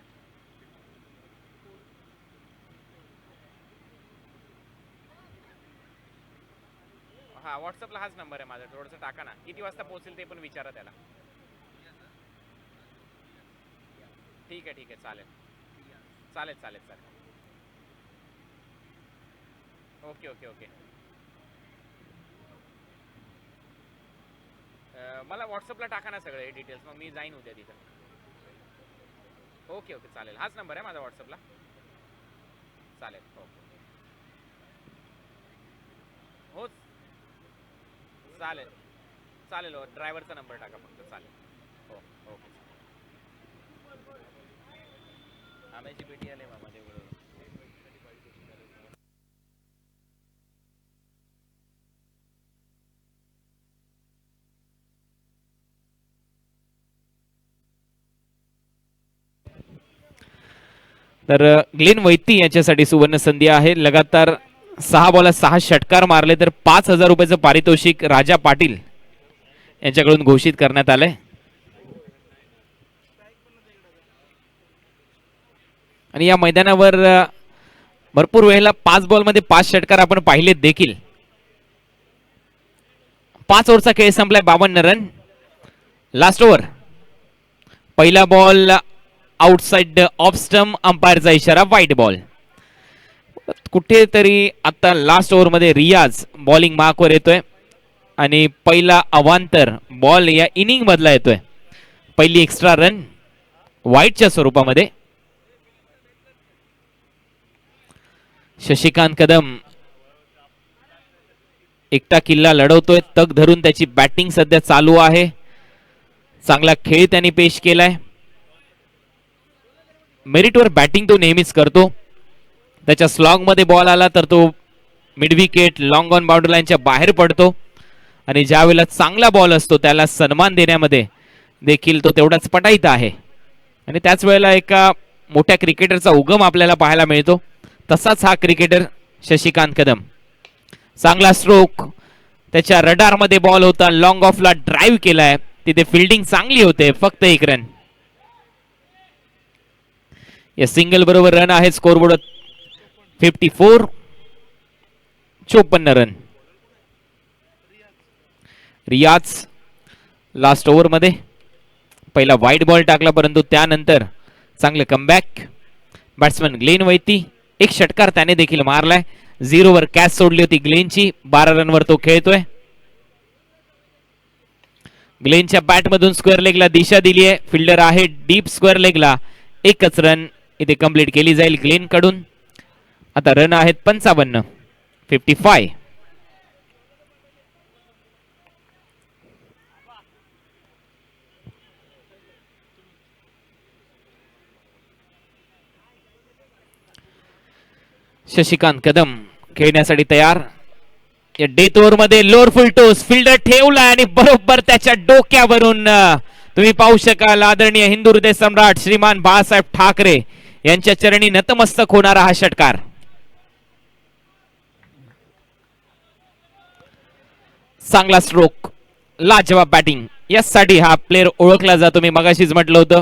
हा व्हॉट्सअपला हाच नंबर आहे माझा. थोडंसं टाका ना. किती वाजता पोहोचेल ते पण विचारा त्याला. ठीक आहे चालेल चालेल चालेल चालेल. Okay okay okay. मला व्हॉट्सअपला टाका ना सगळे डिटेल्स मग मी जाईन उद्या तिथं. ओके ओके चालेल. हाच नंबर आहे माझा व्हॉट्सअपला. चालेल ओके. हो चालेल चालेल. ड्रायव्हरचा नंबर टाका फक्त. चालेल हो ओके. आम्याची पेटी आले मामा तेवढं. तर ग्लेन वैती याच्यासाठी सुवर्ण संधी आहे. लगातार 6 बॉलात 6 षटकार मारले तर 5,000 रुपयाचं पारितोषिक राजा पाटील यांच्याकडून घोषित करण्यात आलंय. आणि या मैदानावर भरपूर वेळेला 5 बॉलमध्ये 5 षटकार आपण पाहिलेत देखील. 5 ओव्हरचा खेळ संपलाय, 52 रन. Last over. पहिला बॉल आउटसाइड ऑफ स्टंप, अंपायरचा इशारा वाईट बॉल. कुठेतरी आता लास्ट ओव्हर मध्ये रियाज बॉलिंग मार्कवर येतोय आणि पहिला अवांतर बॉल या इनिंग मधला येतोय. पहिली एक्स्ट्रा रन वाईटच्या स्वरूपामध्ये. शशिकांत कदम एकटा किल्ला लढवतोय, तग धरून त्याची बॅटिंग सध्या चालू आहे. चांगला खेळ त्यांनी पेश केलाय. मेरिटवर बॅटिंग तो नेहमीच करतो. त्याच्या स्लॉग मध्ये बॉल आला तर तो mid wicket long on boundary लाईनच्या बाहेर पडतो आणि ज्या वेळेला चांगला बॉल असतो त्याला सन्मान देण्यामध्ये देखील तो तेवढाच पटाईत आहे. आणि त्याच वेळेला एका मोठ्या क्रिकेटरचा उगम आपल्याला पाहायला मिळतो. तसाच हा क्रिकेटर शशिकांत कदम. चांगला स्ट्रोक, त्याच्या रडार मध्ये बॉल होता, लॉंग ऑफला ड्राईव्ह केलाय, तिथे फिल्डिंग चांगली होते. फक्त 1 रन. या सिंगल बरोबर रन आहे स्कोरबोर्ड 54. 54 रन. रियाज लास्ट ओव्हर मध्ये पहिला वाईट बॉल टाकला, परंतु त्यानंतर चांगलं कमबॅक. बॅट्समन ग्लेन वैती 1 षटकार त्याने देखील मारलाय. 0 वर कॅच सोडली होती ग्लेनची. 12 रनवर तो खेळतोय. ग्लेनच्या बॅट मधून स्क्वेअर लेगला दिशा दिली आहे. फिल्डर आहे डीप स्क्वेअर लेगला. 1च रन इथे कंप्लीट केली जाईल ग्लेन कडून. आता रन आहेत 55. 55. शशिकांत कदम खेळण्यासाठी तयार. या डेथ ओव्हर मध्ये लोअर फुल टोस फिल्डर ठेवला आणि बरोबर त्याच्या डोक्यावरून तुम्ही पाहू शकाल आदरणीय हिंदू हृदय सम्राट श्रीमान बाळासाहेब ठाकरे यांच्या चरणी नतमस्तक होणारा हा षटकार. चांगला स्ट्रोक, लाजवाब बॅटिंग. यासाठी हा प्लेअर ओळखला जातो. मी मगाशीच म्हटलं होतं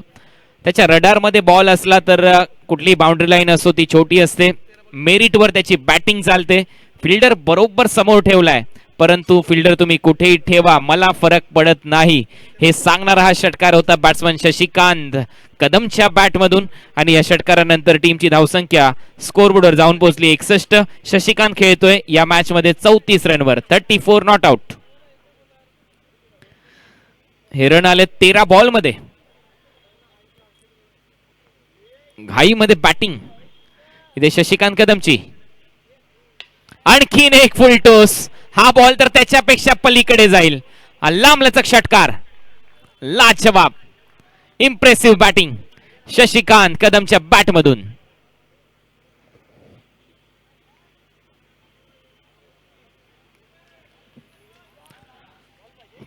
त्याच्या रडार मध्ये बॉल असला तर कुठली बाउंड्री लाईन असो ती छोटी असते. मेरिटवर त्याची बॅटिंग चालते. फिल्डर बरोबर समोर ठेवलाय, परंतु फिल्डर तुम्ही कुठेही ठेवा मला फरक पडत नाही हे सांगणारा हा षटकार होता बॅट्समन शशिकांत कदमच्या बॅट मधून. आणि या षटकारानंतर टीमची धावसंख्या स्कोरबोर्डवर जाऊन पोहोचली 61. शशिकांत खेळतोय या मॅच मध्ये 34 रनवर. 34 नॉट आउट. हे रन आले 13 बॉल मध्ये. घाई मध्ये बॅटिंग इथे शशिकांत कदमची. आणखीन एक फुल टोस. हा बॉल तर त्याच्यापेक्षा पलीकडे जाईल. लांबलचक षटकार, लाजवाब इम्प्रेसिव्ह बॅटिंग शशिकांत कदमच्या बॅट मधून.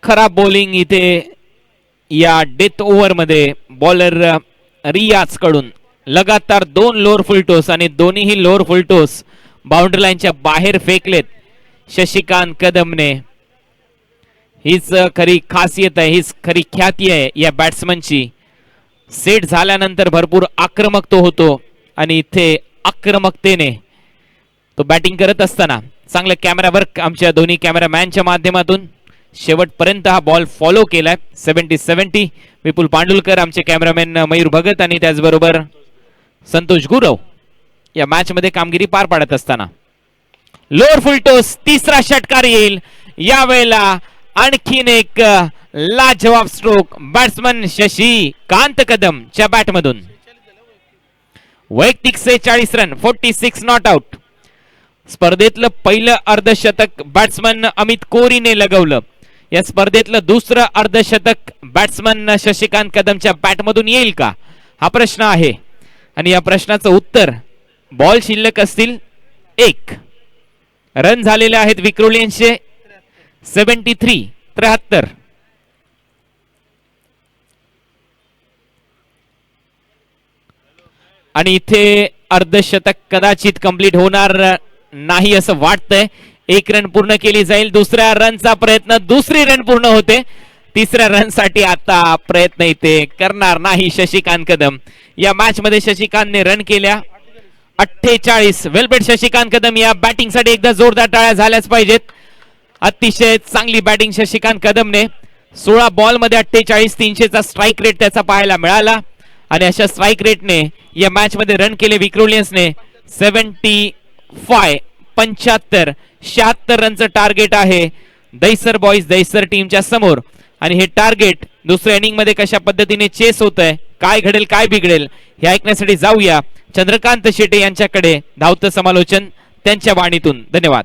खराब बॉलिंग इथे या डेथ ओव्हर मध्ये बॉलर रियाज कडून. लगातार 2 लोअर फुल टोस आणि दोन्हीही लोअर फुल टोस बाउंड्री लाईनच्या बाहेर फेकलेत शशिकांत कदमने. हीच खरी खासियत आहे, हीच खरी ख्याती आहे या बॅट्समनची. सेट झाल्यानंतर भरपूर आक्रमक तो होतो आणि इथे आक्रमकतेने तो बॅटिंग करत असताना चांगलं कॅमेरा वर्क आमच्या दोन्ही कॅमेरामॅनच्या माध्यमातून शेवटपर्यंत हा बॉल फॉलो केलाय. 70-70. विपुल पांडुलकर आमचे कॅमेरामॅन, मयूर भगत आणि त्याचबरोबर संतोष गुरव या मॅच मध्ये कामगिरी पार पाडत असताना. लोअर फुल टोस, तिसरा षटकार येईल यावेळेला. आणखीन एक लाजवाब स्ट्रोक बॅट्समन शशिकांत कदम च्या बॅट मधून. वैयक्तिक 46 रन. 46 not out. स्पर्धेतलं पहिलं अर्धशतक बॅट्समन अमित कोरीने लगवलं. या स्पर्धेतलं दुसरं अर्धशतक बॅट्समन शशिकांत कदमच्या बॅट मधून येईल का हा प्रश्न आहे. आणि या प्रश्नाचं उत्तर बॉल शिल्लक असतील 1. रन झालेले आहेत विक्रोलियन्सचे 73. आणि इथे अर्धशतक कदाचित कंप्लीट होणार नाही असं वाटतंय. 1 रन पूर्ण केली जाईल. दुसऱ्या रनचा प्रयत्न, दुसरी रन पूर्ण होते. तिसऱ्या रन साठी आता प्रयत्न इथे करणार नाही शशिकांत कदम. या मॅच मध्ये शशिकांतने रन केल्या 48. वेलपेड शशिकांत कदम या बॅटिंग साठी एकदा जोरदार टाळ्या झाल्याच पाहिजेत. अतिशय चांगली बॅटिंग शशिकांत कदमने. 16 बॉल मध्ये 48 300चा स्ट्राईक रेट त्याचा पाहायला मिळाला आणि अशा स्ट्राईक रेटने या मॅच मध्ये रन केले विक्रोलियन्सने 75. 76 रनचं टार्गेट आहे दैसर बॉईज दैसर टीमच्या समोर आणि हे टार्गेट दुसऱ्या इनिंग मध्ये कशा पद्धतीने चेस होत आहे, काय घडेल काय बिघडेल हे ऐकण्यासाठी जाऊया चंद्रकांत शेटे यांच्याकडे. धावतं समालोचन त्यांच्या वाणीतून. धन्यवाद.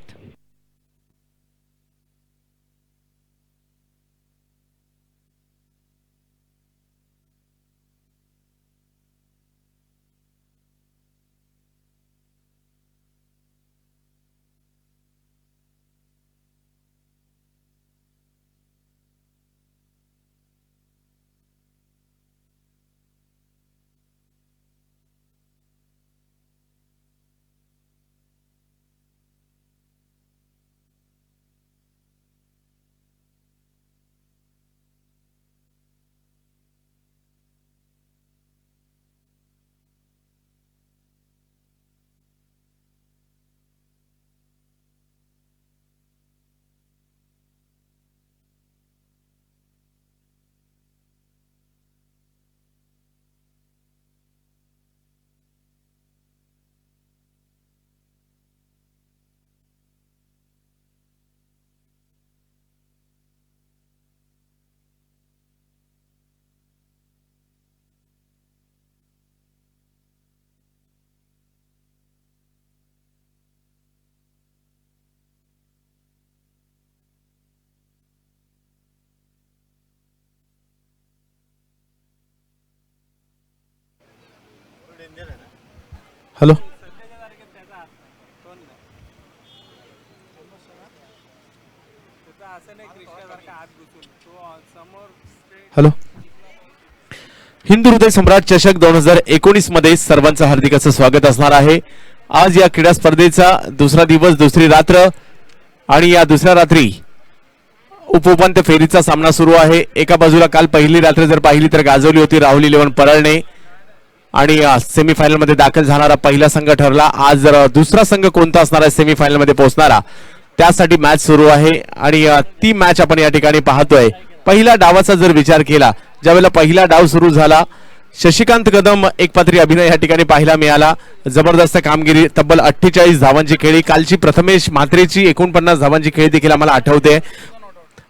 Hello hello. हिंदू हृदय सम्राट चषक 2019 मध्ये सर्वांचं हार्दिक असं स्वागत असणार आहे. आज या क्रीडा स्पर्धेचा दुसरा दिवस दुसरी रात्र आणि या दुसऱ्या रात्री उपउपांत्य फेरीचा सामना सुरू आहे. एका बाजूला काल पहिली रात्र जर पाहिली तर गाजवली होती राहुल 11 परळणे आणि सेमीफायनल मध्ये दाखल झाणारा पहिला संघ ठरला. आज जर दुसरा संघ कोणता असणार आहे सेमीफायनल मध्ये पोहोचणारा त्यासाठी मॅच सुरू आहे आणि ती मॅच आपण या ठिकाणी पाहतोय. पहिल्या डावाचा जर विचार केला, ज्यावेळेला पहिला डाव सुरू झाला शशिकांत कदम एकपात्री अभिनय या ठिकाणी पाहायला मिळाला. जबरदस्त कामगिरी, तब्बल 48 धावांची खेळी. कालची प्रथमेश म्हात्रेची 49 धावांची खेळी देखील आम्हाला आठवते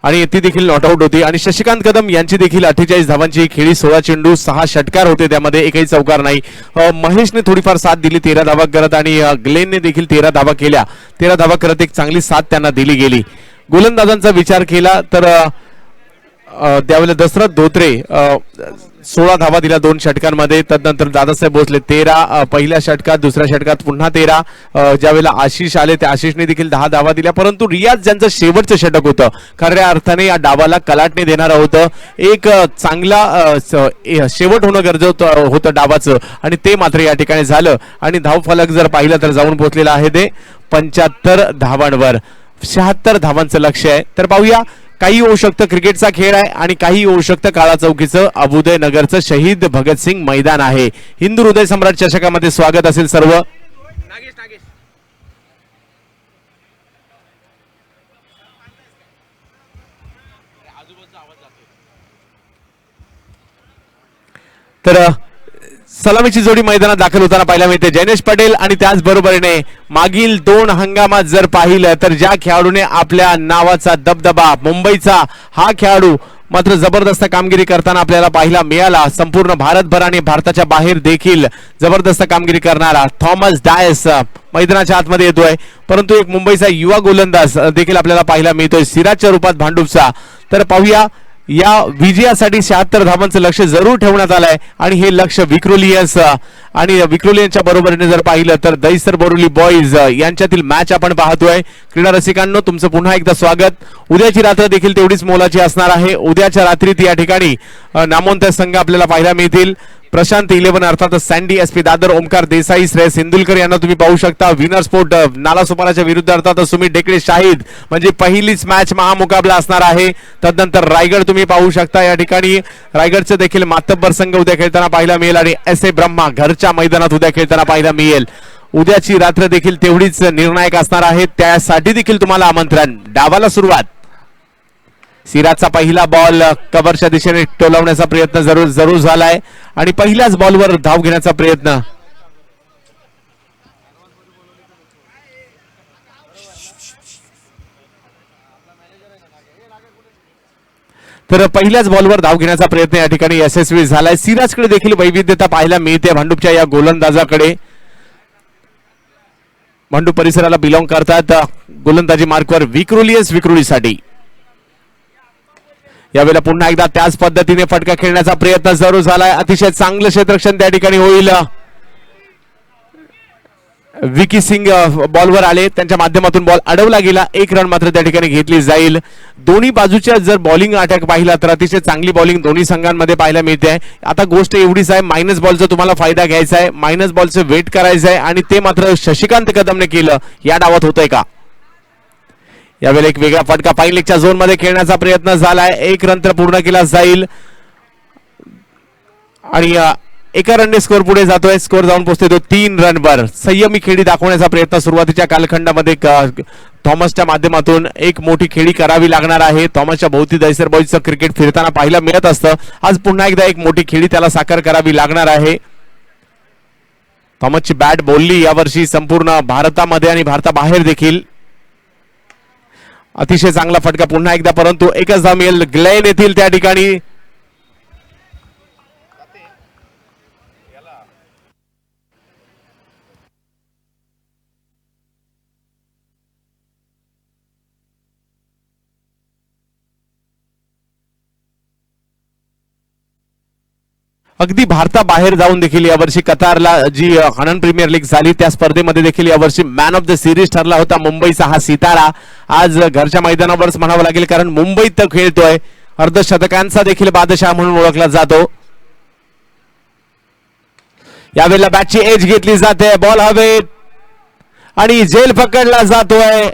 आणि ती देखील नॉट आउट होती. आणि शशिकांत कदम यांची देखील 48 धावांची खेळी, 16 चेंडू 6 षटकार होते, त्यामध्ये एकही चौकार नाही. महेशने थोडीफार साथ दिली 13 धावा करत आणि ग्लेनने देखील 13 धावा केल्या. 13 धावा करत एक चांगली साथ त्यांना दिली गेली. गोलंदाजांचा विचार केला तर त्यावेळेला दशरथ धोत्रे 16 धावा दिल्या 2 षटकांमध्ये. तदनंतर दादासाहेब भोसले 13 पहिल्या षटकात, दुसऱ्या षटकात पुन्हा 13. ज्यावेळेला आशिष आले त्या आशिषने देखील 10 धावा दिल्या. परंतु रियाज ज्यांचं शेवटचं षटक होतं खऱ्या अर्थाने या डावाला कलाटणी देणारं होतं. एक चांगला शेवट होणं गरजेचं होतं डावाचं आणि ते मात्र या ठिकाणी झालं. आणि धावफलक जर पाहिलं तर जाऊन पोहोचलेलं आहे ते 75 धावांवर. 76 धावांचं लक्ष आहे. तर पाहूया, काही होऊ शकतं, क्रिकेटचा खेळ आहे आणि काही होऊ शकतं काळा चौकीचं अभुदय नगरचं शहीद भगतसिंग मैदान आहे. हिंदू हृदय सम्राट चषकामध्ये स्वागत असेल सर्व. तर सलामीची जोडी मैदानात दाखल होताना पाहायला मिळते जयनेश पटेल आणि त्याचबरोबरीने मागील 2 हंगामात जर पाहिलं तर ज्या खेळाडूने आपल्या नावाचा दबदबा, मुंबईचा हा खेळाडू मात्र जबरदस्त कामगिरी करताना आपल्याला पाहायला मिळाला. संपूर्ण भारतभर आणि भारताच्या बाहेर देखील जबरदस्त कामगिरी करणारा थॉमस डायस मैदानाच्या आतमध्ये येतोय. परंतु एक मुंबईचा युवा गोलंदाज देखील आपल्याला पाहायला मिळतोय सिराजच्या रूपात भांडुपचा. तर पाहूया, या विजयासाठी 76 धावांचं लक्ष जरूर ठेवण्यात आलंय आणि हे लक्ष विक्रोलियन्स आणि विक्रोलियन्सच्या बरोबरीने जर पाहिलं तर दैसर बोरिवली बॉईज यांच्यातील मॅच आपण पाहतोय. क्रीडा रसिकांनो, तुमचं पुन्हा एकदा स्वागत. उद्याची रात्र देखील तेवढीच मोलाची असणार आहे. उद्याच्या रात्रीत या ठिकाणी नामवंत संघ आपल्याला पाहायला मिळतील. प्रशांत 11 अर्थात सँडी एसपी दादर, ओमकार देसाई, श्रेयस सिंदुलकर यांना तुम्ही पाहू शकता. विनर स्पोर्ट नालासोपाराच्या विरुद्ध अर्थात सुमित डेकडे शाहिद, म्हणजे पहिलीच मॅच महामुकाबला असणार आहे. तदनंतर रायगड तुम्ही पाहू शकता. या ठिकाणी रायगडचं देखील मातब्बर संघ उद्या खेळताना पाहायला मिळेल आणि एस ए ब्रह्मा घरच्या मैदानात उद्या खेळताना पाहायला मिळेल. उद्याची रात्र देखील तेवढीच निर्णायक असणार आहे, त्यासाठी देखील तुम्हाला आमंत्रण. डावाला सुरुवात. सिराजचा पहिला बॉल कव्हरच्या दिशेने टोलवण्याचा प्रयत्न जरूर झालाय आणि पहिल्याच बॉलवर धाव घेण्याचा प्रयत्न. तर पहिल्याच बॉलवर धाव घेण्याचा प्रयत्न या ठिकाणी यशस्वी झालाय. सिराजकडे देखील वैविध्यता पाहायला मिळते. भांडूपच्या या गोलंदाजाकडे, भांडूप परिसराला बिलॉंग करतात. गोलंदाजी मार्कवर विक्रोलीसाठी यावेळेला पुन्हा एकदा त्याच पद्धतीने फटका खेळण्याचा प्रयत्न जरूर झालाय. अतिशय चांगलं क्षेत्ररक्षण त्या ठिकाणी होईल. विकी सिंग बॉलवर आले, त्यांच्या माध्यमातून बॉल अडवला गेला. 1 रन मात्र त्या ठिकाणी घेतली जाईल. दोन्ही बाजूच्या जर बॉलिंग अटॅक पाहिला तर अतिशय चांगली बॉलिंग दोन्ही संघांमध्ये पाहायला मिळते. आता गोष्ट एवढीच आहे, मायनस बॉलचा तुम्हाला फायदा घ्यायचा आहे, मायनस बॉलचं वेट करायचं आहे आणि ते मात्र शशिकांत कदमने केलं. या डावात होतंय का? यावेळेला एक वेगळा फटका पाईन लेगच्या झोन मध्ये खेळण्याचा प्रयत्न झालाय. 1 रन तर पूर्ण केला जाईल आणि एका रनने स्कोर पुढे जातोय. स्कोर जाऊन पोहोचतोय तो 3 रनवर. संयमी खेळी दाखवण्याचा प्रयत्न सुरुवातीच्या कालखंडामध्ये थॉमसच्या माध्यमातून एक मोठी खेळी करावी लागणार आहे. थॉमसच्या भोवती दैसर बॉईजचं क्रिकेट फिरताना पाहायला मिळत असतं. आज पुन्हा एकदा एक मोठी खेळी त्याला साकार करावी लागणार आहे. थॉमसची बॅट बोलली यावर्षी संपूर्ण भारतामध्ये आणि भारताबाहेर देखील. अतिशय चांगला फटका पुन्हा एकदा, परंतु एकच धाव मिळेल ग्लेन येथील त्या ठिकाणी. अगदी भारताबाहेर जाऊन देखील यावर्षी कतारला जी आनंद प्रीमियर लीग झाली त्या स्पर्धेमध्ये देखील यावर्षी मॅन ऑफ द सिरीज ठरला होता मुंबईचा हा सितारा. आज घरच्या मैदानावरच म्हणावं लागेल, कारण मुंबईत तर खेळतोय. अर्धशतकांचा देखील बादशाह म्हणून ओळखला जातो. यावेळेला बॅटची एज घेतली जाते, बॉल हवेत आणि झेल पकडला जातोय.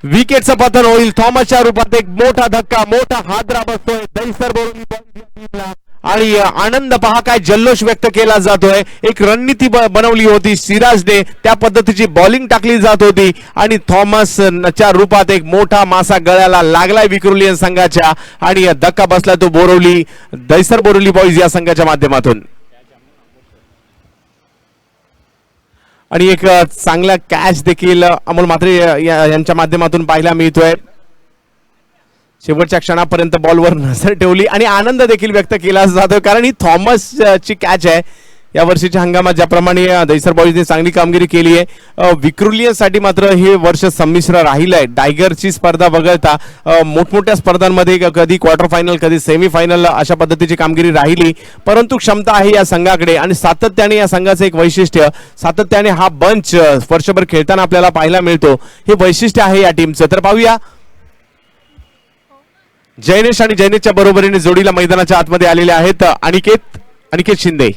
विकेटचं पतन होईल. थॉमसच्या रूपात एक मोठा धक्का, मोठा हादरा बसतोय दैसर बोरिवली आणि आनंद पहा काय जल्लोष व्यक्त केला जातोय. एक रणनीती बनवली होती सिराजने, त्या पद्धतीची बॉलिंग टाकली जात होती आणि थॉमसच्या रूपात एक मोठा मासा गळ्याला लागलाय विक्रोलियन संघाच्या आणि धक्का बसला तो बोरिवली दैसर बोरिवली बॉईज या संघाच्या माध्यमातून. आणि एक चांगला कॅच देखील अमोल म्हात्रे यांच्या माध्यमातून पाहायला मिळतोय. शेवटच्या क्षणापर्यंत बॉलवर नजर ठेवली आणि आनंद देखील व्यक्त केला जातो, कारण ही थॉमस ची कॅच आहे. या वर्षीच्या हंगामात ज्याप्रमाणे दैसर बॉईजने चांगली कामगिरी केली आहे, विक्रोलियनसाठी मात्र हे वर्ष संमिश्र राहिलं आहे. टायगरची स्पर्धा वगळता मोठमोठ्या स्पर्धांमध्ये कधी क्वार्टर फायनल कधी सेमीफायनल अशा पद्धतीची कामगिरी राहिली, परंतु क्षमता आहे या संघाकडे आणि सातत्याने या संघाचं एक वैशिष्ट्य, सातत्याने हा बंच वर्षभर खेळताना आपल्याला पाहायला मिळतो. हे वैशिष्ट्य आहे या टीमचं. तर पाहूया जयनेश आणि जयनेशच्या बरोबरीने जोडीला मैदानाच्या आतमध्ये आलेले आहेत अनिकेत शिंदे.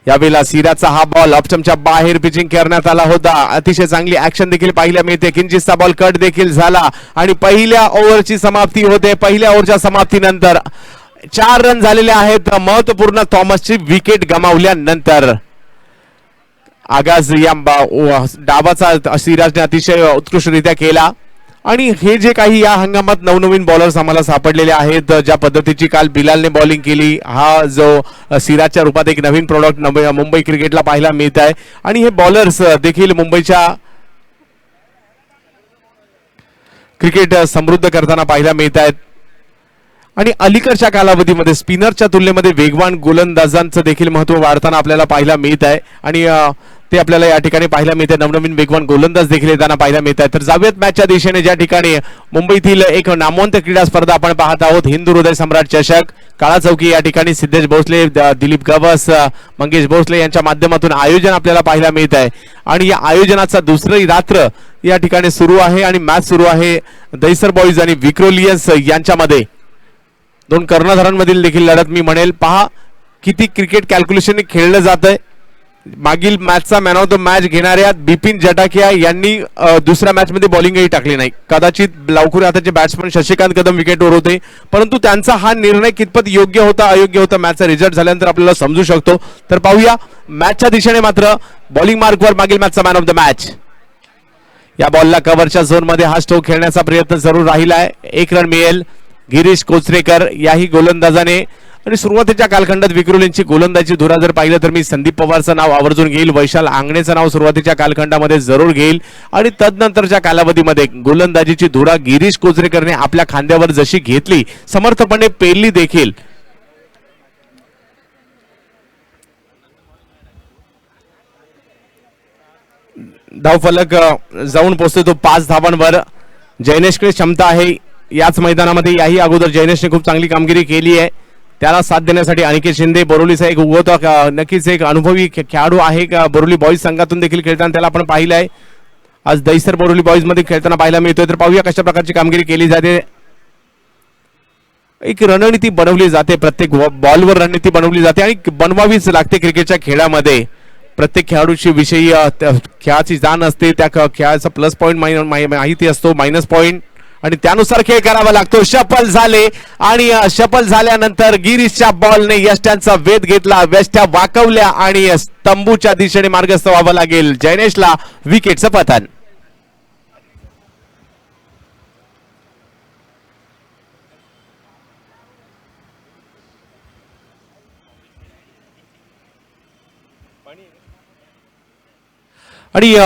यावेळेला सिराजचा हा बॉल ऑप्शनच्या बाहेर पिचिंग करण्यात आला होता. अतिशय चांगली ऍक्शन देखील पाहायला मिळते. किंचितचा बॉल कट देखील झाला आणि पहिल्या ओव्हरची समाप्ती होते. पहिल्या ओव्हरच्या समाप्तीनंतर 4 रन झालेले आहेत. महत्वपूर्ण थॉमसची विकेट गमावल्यानंतर आगाज या डावाचा सिराजने अतिशय उत्कृष्टरित्या केला आणि हे जे काही या हंगामात नवनवीन बॉलर्स आम्हाला सापडलेले आहेत, ज्या पद्धतीची काल बिलालने बॉलिंग केली, हा जो सिराजच्या रूपात एक नवीन प्रोडक्ट मुंबई क्रिकेटला पाहायला मिळत आहे आणि हे बॉलर्स देखील मुंबईच्या क्रिकेट समृद्ध करताना पाहायला मिळत आहेत. आणि अलीकडच्या कालावधीमध्ये स्पिनरच्या तुलनेमध्ये वेगवान गोलंदाजांचं देखील महत्व वाढताना आपल्याला पाहायला मिळत आहे आणि ते आपल्याला या ठिकाणी पाहायला मिळते. नवनवीन वेगवान गोलंदाज देखील येताना पाहायला मिळत आहे. तर जाऊयात मॅचच्या दिशेने, ज्या ठिकाणी मुंबईतील एक नामवंत क्रीडा स्पर्धा आपण पाहत आहोत, हिंदू हृदय सम्राट चषक. काळा चौकी या ठिकाणी सिद्धेश भोसले, दिलीप गवस, मंगेश भोसले यांच्या माध्यमातून आयोजन आपल्याला पाहायला मिळत आहे आणि या आयोजनाचा दुसरी रात्र या ठिकाणी सुरू आहे आणि मॅच सुरू आहे दैसर बॉईज आणि विक्रोलियन्स यांच्यामध्ये. 2 कर्णधारांमधील देखील लढत मी म्हणेल. पहा किती क्रिकेट कॅल्क्युलेशन खेळलं जात आहे. मागील मॅचचा मॅन ऑफ द मॅच घेणाऱ्या बिपिन जटाकिया यांनी दुसऱ्या मॅच मध्ये बॉलिंगही टाकली नाही. कदाचित लवकर आताचे बॅट्समन शशिकांत कदम विकेटवर होते, परंतु त्यांचा हा निर्णय कितपत योग्य होता अयोग्य होता मॅचचा रिझल्ट झाल्यानंतर आपल्याला समजू शकतो. तर पाहूया मॅचच्या दिशेने मात्र बॉलिंग मार्कवर मागील मॅचचा मॅन ऑफ द मॅच. या बॉलला कव्हरच्या झोन मध्ये हा स्ट्रोक खेळण्याचा प्रयत्न जरूर राहिला आहे. 1 रन मिळेल गिरीश कोचरेकर याही गोलंदाजाने. आणि सुरुवातीच्या कालखंडात विक्रोलींची गोलंदाजी धुरा जर पाहिलं तर मी संदीप पवारचं नाव आवर्जून घेईल, वैशाल आंगणेचं नाव सुरुवातीच्या कालखंडामध्ये जरूर घेईल. आणि तदनंतरच्या कालावधीमध्ये गोलंदाजीची धुरा गिरीश कोचरेकरने आपल्या खांद्यावर जशी घेतली समर्थपणे पेलली देखील. धावफलक जाऊन पोहोचतो तो 5 धावांवर. जयनेशकडे क्षमता आहे याच मैदानामध्ये. याही अगोदर जयनेशने खूप चांगली कामगिरी केली आहे. त्याला साथ देण्यासाठी अनिकेत शिंदे बोरिवलीचा एक उगवता नक्कीच एक अनुभवी खेळाडू आहे का बोरिवली बॉईज संघातून देखील खेळताना त्याला आपण पाहिलं आहे. आज दहिसर बोरिवली बॉईज मध्ये खेळताना पाहायला मिळतोय. तर पाहूया कशा प्रकारची कामगिरी केली जाते. एक रणनीती बनवली जाते, प्रत्येक बॉलवर रणनीती बनवली जाते आणि बनवावीच लागते क्रिकेटच्या खेळामध्ये. प्रत्येक खेळाडूची विषयी खेळाची जाण असते, त्या खेळाचा प्लस पॉईंट माहिती असतो, मायनस पॉईंट, आणि त्यानुसार खेळ करावा लागतो. शफल झाले आणि शफल झाल्यानंतर गिरीशच्या बॉलने यष्ट्यांचा वेध घेतला, यष्ट्या वाकवल्या आणि तंबूच्या दिशेने मार्गस्थ व्हावं लागेल. जयनेशला विकेटचं पतन. आणि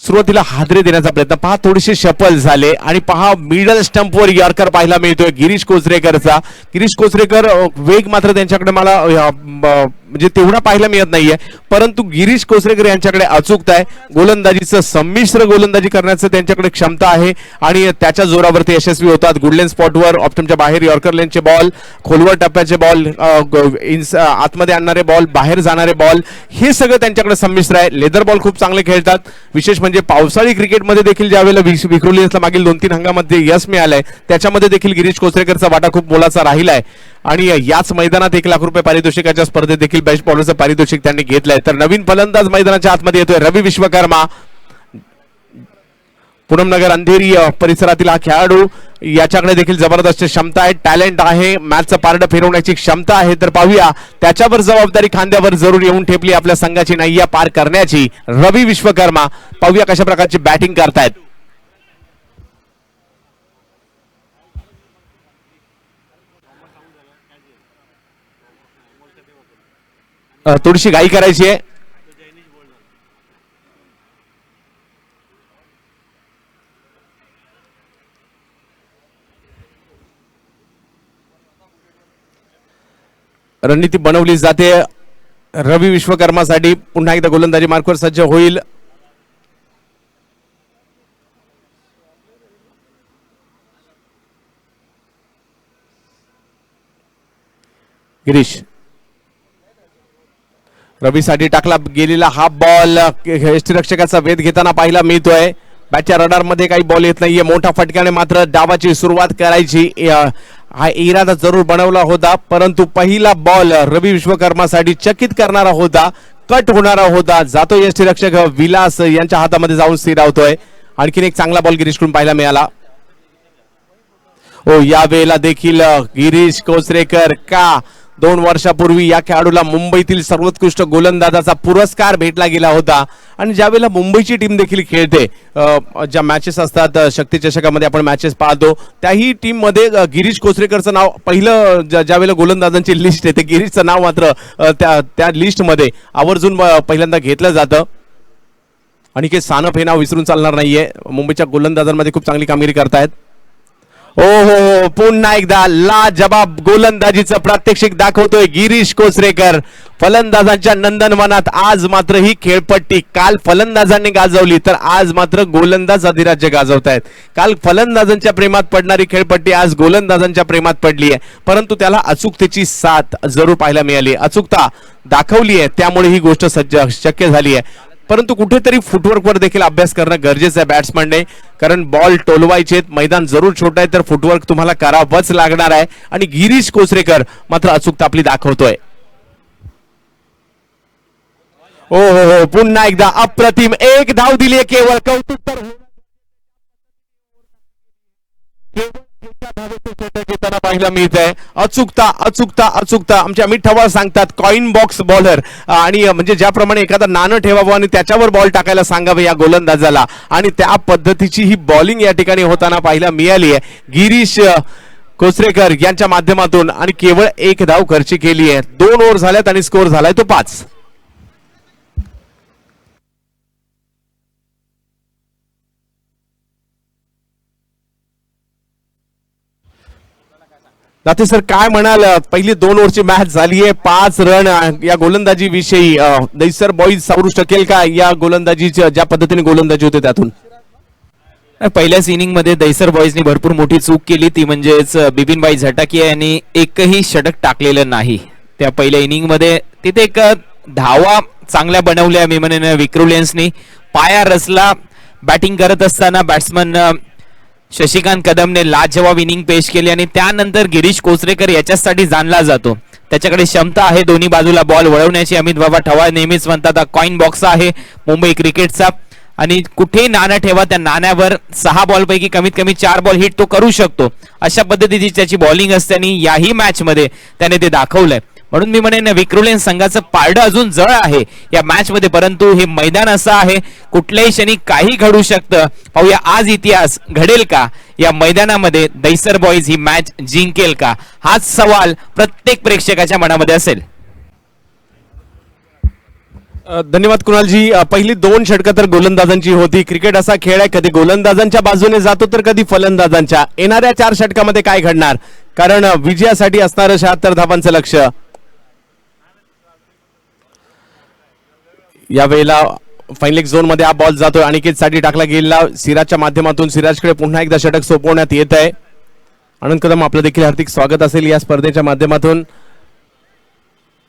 सुरुवातीला हादरे देण्याचा प्रयत्न पहा, थोडेसे शफल झाले आणि पहा मिडल स्टंपवर यॉर्कर पाहायला मिळतोय गिरीश कोचरेकरचा. गिरीश कोचरेकर वेग मात्र त्यांच्याकडे मला म्हणजे तेवढा पाहायला मिळत नाहीये, परंतु गिरीश कोचरेकर यांच्याकडे अचूकता आहे. गोलंदाजीचं संमिश्र गोलंदाजी करण्याचं त्यांच्याकडे क्षमता आहे आणि त्याच्या जोरावर ते यशस्वी होतात. गुडलेन स्पॉटवर ऑप्टमच्या बाहेर यॉर्कर लेनचे बॉल, खोलवर टप्प्याचे बॉल, आतमध्ये आणणारे बॉल, बाहेर जाणारे बॉल, हे सगळं त्यांच्याकडे संमिश्र आहे. लेदर बॉल खूप चांगले खेळतात. विशेष म्हणजे पावसाळी क्रिकेटमध्ये देखील ज्यावेळेला विक्रोलीला मागील 2-3 हंगामामध्ये यश मिळालंय त्याच्यामध्ये देखील गिरीश कोचरेकरचा वाटा खूप मोलाचा राहिलाय. आणि याच मैदानात 1 लाख रुपये पारितोषिकाच्या स्पर्धेत देखील बेस्ट बॉलरचं पारितोषिक त्यांनी घेतलंय. तर नवीन फलंदाज मैदानाच्या आतमध्ये येतोय रवी विश्वकर्मा. पूनमनगर अंधेरी परिसरातील हा खेळाडू, याच्याकडे देखील जबरदस्त क्षमता आहे, टॅलेंट आहे, मॅचचं पारडं फिरवण्याची क्षमता आहे. तर पाहूया त्याच्यावर जबाबदारी खांद्यावर जरूर येऊन ठेपली आपल्या संघाची नैया पार करण्याची रवी विश्वकर्मा. पाहूया कशा प्रकारची बॅटिंग करतायत. थोडीशी घाई करायची आहे. रणनीती बनवली जाते रवी विश्वकर्मासाठी. पुन्हा एकदा गोलंदाजी मार्कवर सज्ज होईल. गिरीश रवीसाठी टाकला गेलेला हा बॉल यष्टीरक्षकाचा वेध घेताना पाहायला मिळतोय. बॅटच्या रडार मध्ये काही बॉल येत नाहीये. मोठा फटक्याने मात्र डावाची सुरुवात करायची हा इरादा जरूर बनवला होता, परंतु पहिला बॉल रवी विश्वकर्मासाठी चकित करणारा होता, कट होणारा होता. जातो यष्टीरक्षक विलास यांच्या हातामध्ये जाऊन स्थिरावतोय. आणखीन एक चांगला बॉल गिरीशकडून पाहायला मिळाला. या वेळेला देखील गिरीश कोचरेकर का 2 वर्षापूर्वी या खेळाडूला मुंबईतील सर्वोत्कृष्ट गोलंदाजाचा पुरस्कार भेटला गेला होता. आणि ज्यावेळेला मुंबईची टीम देखील खेळते, ज्या मॅचेस असतात शक्ती चषकामध्ये आपण मॅचेस पाहतो, त्याही टीम मध्ये गिरीश कोचरेकरचं नाव पहिलं, ज्यावेळेला गोलंदाजांची लिस्ट येते गिरीशचं नाव मात्र त्या लिस्ट मध्ये आवर्जून पहिल्यांदा घेतलं जातं. आणि के सानप हे नाव विसरून चालणार नाहीये. मुंबईच्या गोलंदाजांमध्ये खूप चांगली कामगिरी करतायत. हो, पुन्हा एकदा लाजबाब गोलंदाजीचं प्रात्यक्षिक दाखवतोय गिरीश कोचरेकर. फलंदाजांच्या नंदनवनात आज मात्र ही खेळपट्टी काल फलंदाजांनी गाजवली, तर आज मात्र गोलंदाज अधिराज्य गाजवतायत. काल फलंदाजांच्या प्रेमात पडणारी खेळपट्टी आज गोलंदाजांच्या प्रेमात पडली आहे, परंतु त्याला अचूकतेची साथ जरूर पाहायला मिळाली, अचूकता दाखवली आहे, त्यामुळे ही गोष्ट शक्य झाली आहे. परंतु कुठेतरी फुटवर्कवर देखील अभ्यास करणं गरजेचं आहे बॅट्समनने, कारण बॉल टोलवायचे, मैदान जरूर छोटं आहे, तर फुटवर्क तुम्हाला करावंच लागणार आहे. आणि गिरीश कोचरेकर मात्र अचूकता आपली दाखवतोय. हो हो हो, पुन्हा एकदा अप्रतिम एक धाव दिली आहे, केवळ कौतुक तर घेताना पाहायला मिळत आहे. अचूकता अचूकता अचूकता आमचे अमित ठवाळ सांगतात कॉइन बॉक्स बॉलर, आणि म्हणजे ज्याप्रमाणे एखादं नाणं ठेवावं आणि त्याच्यावर बॉल टाकायला सांगावं या गोलंदाजाला, आणि त्या पद्धतीची ही बॉलिंग या ठिकाणी होताना पाहायला मिळाली आहे गिरीश कोचरेकर यांच्या माध्यमातून, आणि केवळ एक धाव खर्ची केली आहे. 2 ओव्हर झाल्यात आणि स्कोर झालाय तो 5. दाते सर काय म्हणाल, पहिली 2 ओव्हरची मॅच झाली आहे, 5 रन या गोलंदाजी विषयी दैसर बॉईज सावरू शकेल का या गोलंदाजीच्या ज्या पद्धतीने गोलंदाजी होते त्यातून? पहिल्याच इनिंग मध्ये दैसर बॉईजनी भरपूर मोठी चूक केली, ती म्हणजेच बिपिनभाई झटाकिया यांनी एकही षटक टाकलेलं नाही त्या पहिल्या इनिंग मध्ये. तिथे एक धावा चांगल्या बनवल्या मी म्हणेन विक्रुलियन्सनी. पाया रचला बॅटिंग करत असताना बॅट्समन शशिकांत कदमने लाजवाब इनिंग पेश केली, आणि त्यानंतर गिरीश कोचरेकर याच्यासाठी जाणला जातो, त्याच्याकडे क्षमता आहे दोन्ही बाजूला बॉल वळवण्याची. अमित बाबा ठवाळ नेहमीच म्हणतात कॉइन बॉक्स आहे मुंबई क्रिकेटचा, आणि कुठे नाणं ठेवा त्या नाण्यावर 6 बॉल पैकी कमीत कमी 4 बॉल हिट तो करू शकतो, अशा पद्धतीची त्याची बॉलिंग असते, आणि याही मॅच मध्ये त्याने ते दाखवलंय. म्हणून मी म्हणेन विक्रुलियन्स संघाचं पारडं अजून जळ आहे या मॅच मध्ये, परंतु हे मैदान असं आहे कुठल्याही क्षणी काही घडू शकतं. पाहूया आज इतिहास घडेल का या मैदानामध्ये, दैसर बॉईज ही मॅच जिंकेल का, हाच सवाल प्रत्येक प्रेक्षकाच्या मनामध्ये असेल. धन्यवाद कुणालजी. पहिली 2 षटकं तर गोलंदाजांची होती. क्रिकेट असा खेळ आहे, कधी गोलंदाजांच्या बाजूने जातो तर कधी फलंदाजांच्या. येणाऱ्या 4 षटकामध्ये काय घडणार, कारण विजयासाठी असणारं 76 धावांचं लक्ष. यावेळेला फायनल झोन मध्ये हा बॉल जातोय, अनिकेत साठी टाकला गेला सिराजच्या माध्यमातून. सिराजकडे पुन्हा एकदा षटक सोपवण्यात येत आहे. आनंद कदम आपलं देखील हार्दिक स्वागत असेल या स्पर्धेच्या माध्यमातून.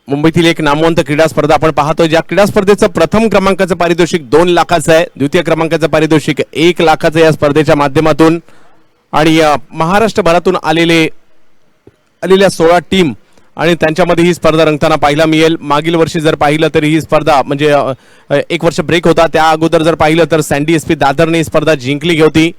मुंबईतील एक नामवंत क्रीडा स्पर्धा आपण पाहतोय, ज्या क्रीडा स्पर्धेचं प्रथम क्रमांकाचं पारितोषिक 2 लाखाचं आहे, द्वितीय क्रमांकाचं पारितोषिक 1 लाखाचं या स्पर्धेच्या माध्यमातून. आणि महाराष्ट्रभरातून आलेल्या 16 टीम आणि त्यांच्यामध्ये ही स्पर्धा रंगताना पाहायला मिळेल. मागील वर्षी जर पाहिलं तर ही स्पर्धा म्हणजे 1 वर्ष ब्रेक होता, त्या अगोदर जर पाहिलं तर सँडी एसपी दादरने ही स्पर्धा जिंकली होती.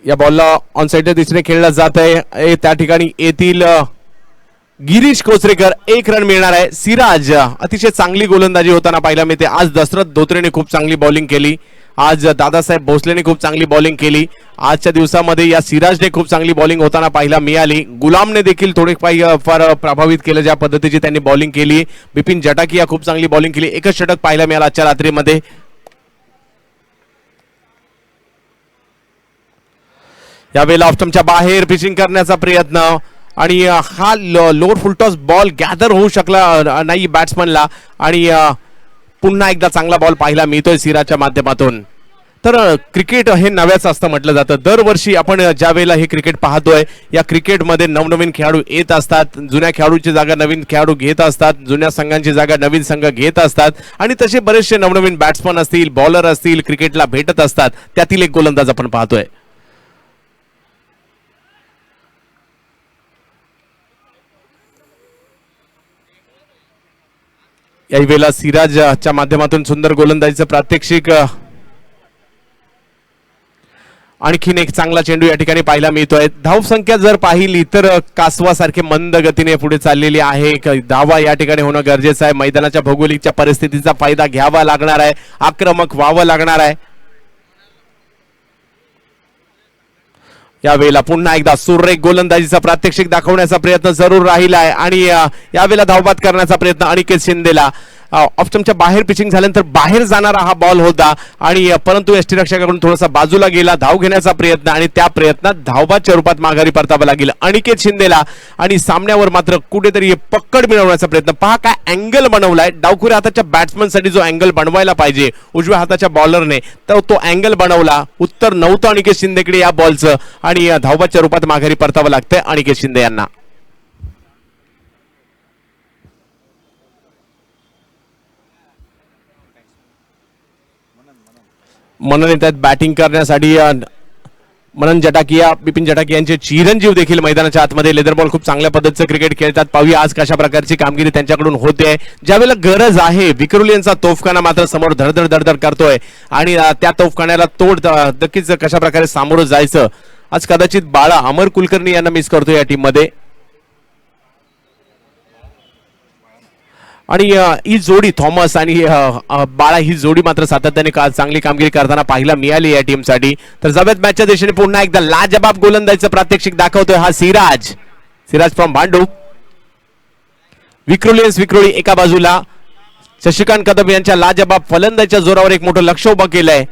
या बॉलला ऑन साइडच्या दिशेने खेळला जात आहे, त्या ठिकाणी येथील गिरीश कोचरेकर 1 रन मिळणार आहे. सिराज अतिशय चांगली गोलंदाजी होताना पाहायला मिळते. आज दशरथ धोत्रेने खूप चांगली बॉलिंग केली, आज दादासाहेब भोसलेने खूप चांगली बॉलिंग केली. आजच्या दिवसामध्ये या सिराजने खूप चांगली बॉलिंग होताना पाहायला मिळाली. गुलामने देखील थोडे फार प्रभावित केलं ज्या पद्धतीची त्यांनी बॉलिंग केली. बिपिन जटाकिया खूप चांगली बॉलिंग केली, 1च षटक पाहायला मिळालं आजच्या रात्रीमध्ये. यावेळेला ऑफस्टंपच्या बाहेर पिचिंग करण्याचा प्रयत्न, आणि हा लोअर फुलटॉस बॉल गॅदर होऊ शकला नाही बॅट्समनला, आणि पुन्हा एकदा चांगला बॉल पाहायला मिळतोय सिराजच्या माध्यमातून. तर क्रिकेट हे नव्याच असतं म्हटलं जातं. दरवर्षी आपण ज्या वेळेला हे क्रिकेट पाहतोय, या क्रिकेटमध्ये नवनवीन खेळाडू येत असतात, जुन्या खेळाडूची जागा नवीन खेळाडू घेत असतात, जुन्या संघांची जागा नवीन संघ घेत असतात, आणि तसे बरेचसे नवनवीन बॅट्समन असतील, बॉलर असतील क्रिकेटला भेटत असतात. त्यातील एक गोलंदाज आपण पाहतोय. याही वेळेला सिराजच्या माध्यमातून सुंदर गोलंदाजीचं प्रात्यक्षिक. आणखीन एक चांगला चेंडू या ठिकाणी पाहायला मिळतोय. धावसंख्या जर पाहिली तर कासवासारखे मंद गतीने पुढे चाललेली आहे. धावा या ठिकाणी होणं गरजेचं आहे. मैदानाच्या भौगोलिकच्या परिस्थितीचा फायदा घ्यावा लागणार आहे, आक्रमक व्हावं लागणार आहे. यावेळेला पुन्हा एकदा सुरेख गोलंदाजीचा प्रात्यक्षिक दाखवण्याचा प्रयत्न जरूर राहिला आहे, आणि यावेळेला धावबाद करण्याचा प्रयत्न अनिकेत शिंदेला. ऑफस्टंपच्या बाहेर पिचिंग झाल्यानंतर बाहेर जाणारा हा बॉल होता, आणि परंतु यष्टीरक्षकाकडून थोडासा बाजूला गेला, धाव घेण्याचा प्रयत्न, आणि त्या प्रयत्नात धावबादच्या रूपात माघारी परतावं लागेल अनिकेत शिंदेला. आणि सामन्यावर मात्र कुठेतरी पकड मिळवण्याचा प्रयत्न. पहा काय अँगल बनवलाय डावखुऱ्या हाताच्या बॅट्समनसाठी, जो अँगल बनवायला पाहिजे उजव्या हाताच्या बॉलरने, तर तो अँगल बनवला. उत्तर नव्हतं अनिकेत शिंदेकडे या बॉलचं, आणि धावबादच्या रूपात माघारी परतावं लागतंय अनिकेत शिंदे यांना. मनन येतात बॅटिंग करण्यासाठी. मनन जटाकिया, बिपिन जटाकिया यांचे चिरंजीव देखील मैदानाच्या आतमध्ये लेदर बॉल खूप चांगल्या पद्धतीचं क्रिकेट खेळतात. पाहूया आज कशा प्रकारची कामगिरी त्यांच्याकडून होते. ज्यावेळेला गरज आहे विक्रोली यांचा तोफखाना मात्र समोर धडधड धडधड करतोय आणि त्या तोफखान्याला तोड नक्कीच कशा प्रकारे सामोरं जायचं आज कदाचित बाळा अमर कुलकर्णी यांना मिस करतो या टीम मध्ये. आणि ही जोडी थॉमस आणि बाळा ही जोडी मात्र सातत्याने चांगली कामगिरी करताना पाहायला मिळाली या टीमसाठी. तर जबाबदार मॅचच्या दिशेने पुन्हा एकदा लाजबाब गोलंदाजीचं प्रात्यक्षिक दाखवतोय हा सिराज फ्रॉम भांडू. विक्रोली एका बाजूला, शशिकांत कदम यांच्या लाजबाब फलंदाजीच्या जोरावर एक मोठं लक्ष उभं केलंय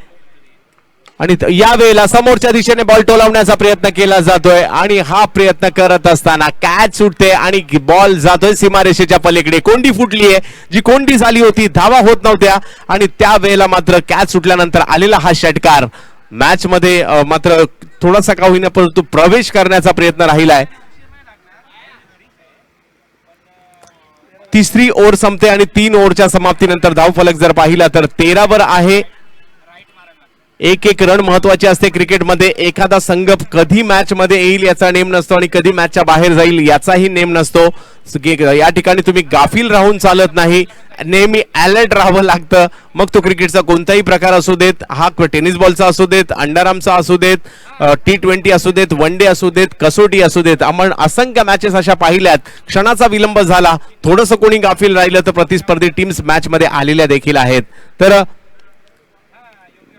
आणि या वेळेला समोरच्या दिशेने बॉल टोलावण्याचा प्रयत्न केला जातोय आणि हा प्रयत्न करत असताना कॅच सुटते आणि बॉल जातोय सीमारेषेच्या पलीकडे. कोंडी फुटली आहे, जी कोंडी झाली होती, धावा होत नव्हत्या आणि त्या वेळेला मात्र कॅच सुटल्यानंतर आलेला हा षटकार मॅच मध्ये मात्र थोडासा का होईना परंतु प्रवेश करण्याचा प्रयत्न राहिलाय. तिसरी ओव्हर संपते आणि 3 ओव्हरच्या समाप्तीनंतर धावफलक जर पाहिला तर 13 वर आहे. एक एक रन महत्वाचे असते क्रिकेटमध्ये. एखादा संघ कधी मॅच मध्ये येईल याचा नेम नसतो आणि कधी मॅचच्या बाहेर जाईल याचाही नेम नसतो. या ठिकाणी तुम्ही गाफील राहून चालत नाही, नेहमी अलर्ट राहावं लागतं. मग तो क्रिकेटचा कोणताही प्रकार असू देत, हा टेनिस बॉलचा असू देत, अंडरआर्मचा असू देत, T20 असू देत, वन डे असू देत, कसोटी असू देत. आपण असंख्य मॅचेस अशा पाहिल्यात, क्षणाचा विलंब झाला, थोडंसं कोणी गाफील राहिलं तर प्रतिस्पर्धी टीम्स मॅच मध्ये आलेल्या देखील आहेत. तर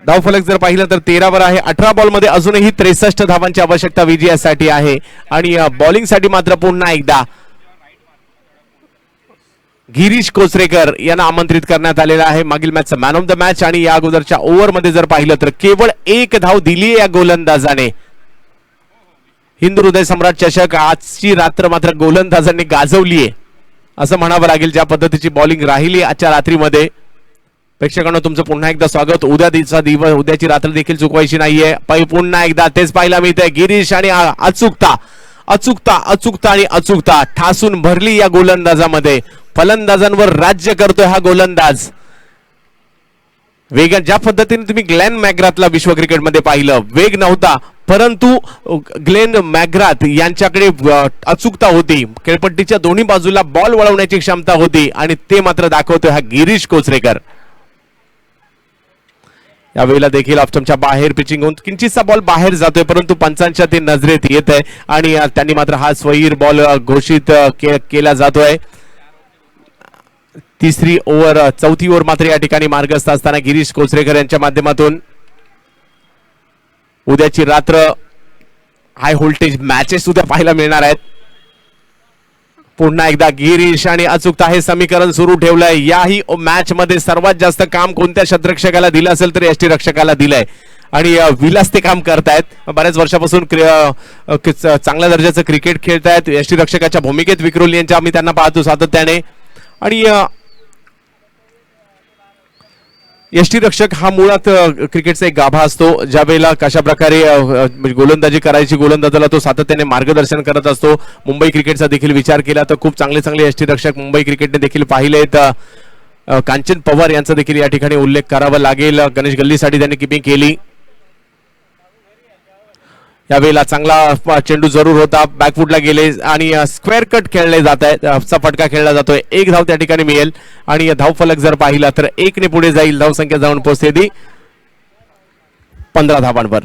धावफलक जर पाहिलं तर 13 वर आहे. 18 बॉल मध्ये अजूनही 63 धावांची आवश्यकता विजयासाठी आहे आणि बॉलिंग साठी मात्र पुन्हा एकदा गिरीश कोचरेकर यांना आमंत्रित करण्यात आलेला आहे. मागील मॅचचा मॅन ऑफ द मॅच आणि या अगोदरच्या ओव्हर मध्ये जर पाहिलं तर केवळ 1 धाव दिली या गोलंदाजाने. हिंदू हृदय सम्राट चषक आजची रात्र मात्र गोलंदाजांनी गाजवलीये असं म्हणावं लागेल. ज्या पद्धतीची बॉलिंग राहिली आजच्या रात्रीमध्ये. प्रेक्षकांनो तुमचं पुन्हा एकदा स्वागत. उद्याची रात्र देखील चुकवायची नाहीये. पुन्हा एकदा तेच पाहायला मिळतंय. गिरीश आणि अचूकता ठासून भरली या गोलंदाजामध्ये. फलंदाजांवर राज्य करतोय हा गोलंदाज. वेग ज्या पद्धतीने तुम्ही ग्लेन मॅग्राथला विश्व क्रिकेटमध्ये पाहिलं, वेग नव्हता परंतु ग्लेन मॅग्राथ यांच्याकडे अचूकता होती. खेळपट्टीच्या दोन्ही बाजूला बॉल वळवण्याची क्षमता होती आणि ते मात्र दाखवतोय हा गिरीश कोचरेकर. यावेळेला देखील ऑप्शनच्या बाहेर पिचिंग होऊन किंचितसा बॉल बाहेर जातोय परंतु पंचांच्या ते नजरेत येत आहे आणि त्यांनी मात्र हा स्वैर बॉल घोषित केला जातोय. चौथी ओव्हर मात्र या ठिकाणी मार्गस्थ असताना गिरीश कोचरेकर यांच्या माध्यमातून उद्याची रात्र हाय व्होल्टेज मॅचेस उद्या पाहायला मिळणार आहेत. पुन्हा एकदा गिरीश आणि अचूकता हे समीकरण सुरू ठेवलंय. याही मॅच मध्ये सर्वात जास्त काम कोणत्या षटरक्षकाला दिलं असेल तर यष्टीरक्षकाला दिलंय आणि विलास ते काम करतायत. बऱ्याच वर्षापासून चांगल्या दर्जाचं क्रिकेट खेळतायत. यष्टीरक्षकाच्या भूमिकेत विक्रोली यांच्या आम्ही त्यांना पाहतो सातत्याने. आणि यष्टीरक्षक हा मुळात क्रिकेटचा एक गाभा असतो. ज्या वेळेला कशा प्रकारे गोलंदाजी करायची गोलंदाजाला तो सातत्याने मार्गदर्शन करत असतो. मुंबई क्रिकेटचा देखील विचार केला तर खूप चांगले यष्टीरक्षक मुंबई क्रिकेटने देखील पाहिलेत. कांचन पवार यांचा देखील या ठिकाणी उल्लेख करावा लागेल. गणेश गल्लीसाठी त्यांनी किपिंग केली. यावेळेला चांगला चेंडू जरूर होता, बॅकफुटला गेले आणि स्क्वेअर कट खेळले जात आहे. फटका खेळला जातोय. 1 धाव त्या ठिकाणी मिळेल आणि धावफलक जर पाहिला तर 1 ने पुढे जाईल. धावसंख्या जाऊन पोहोचते ती 15 धावांवर.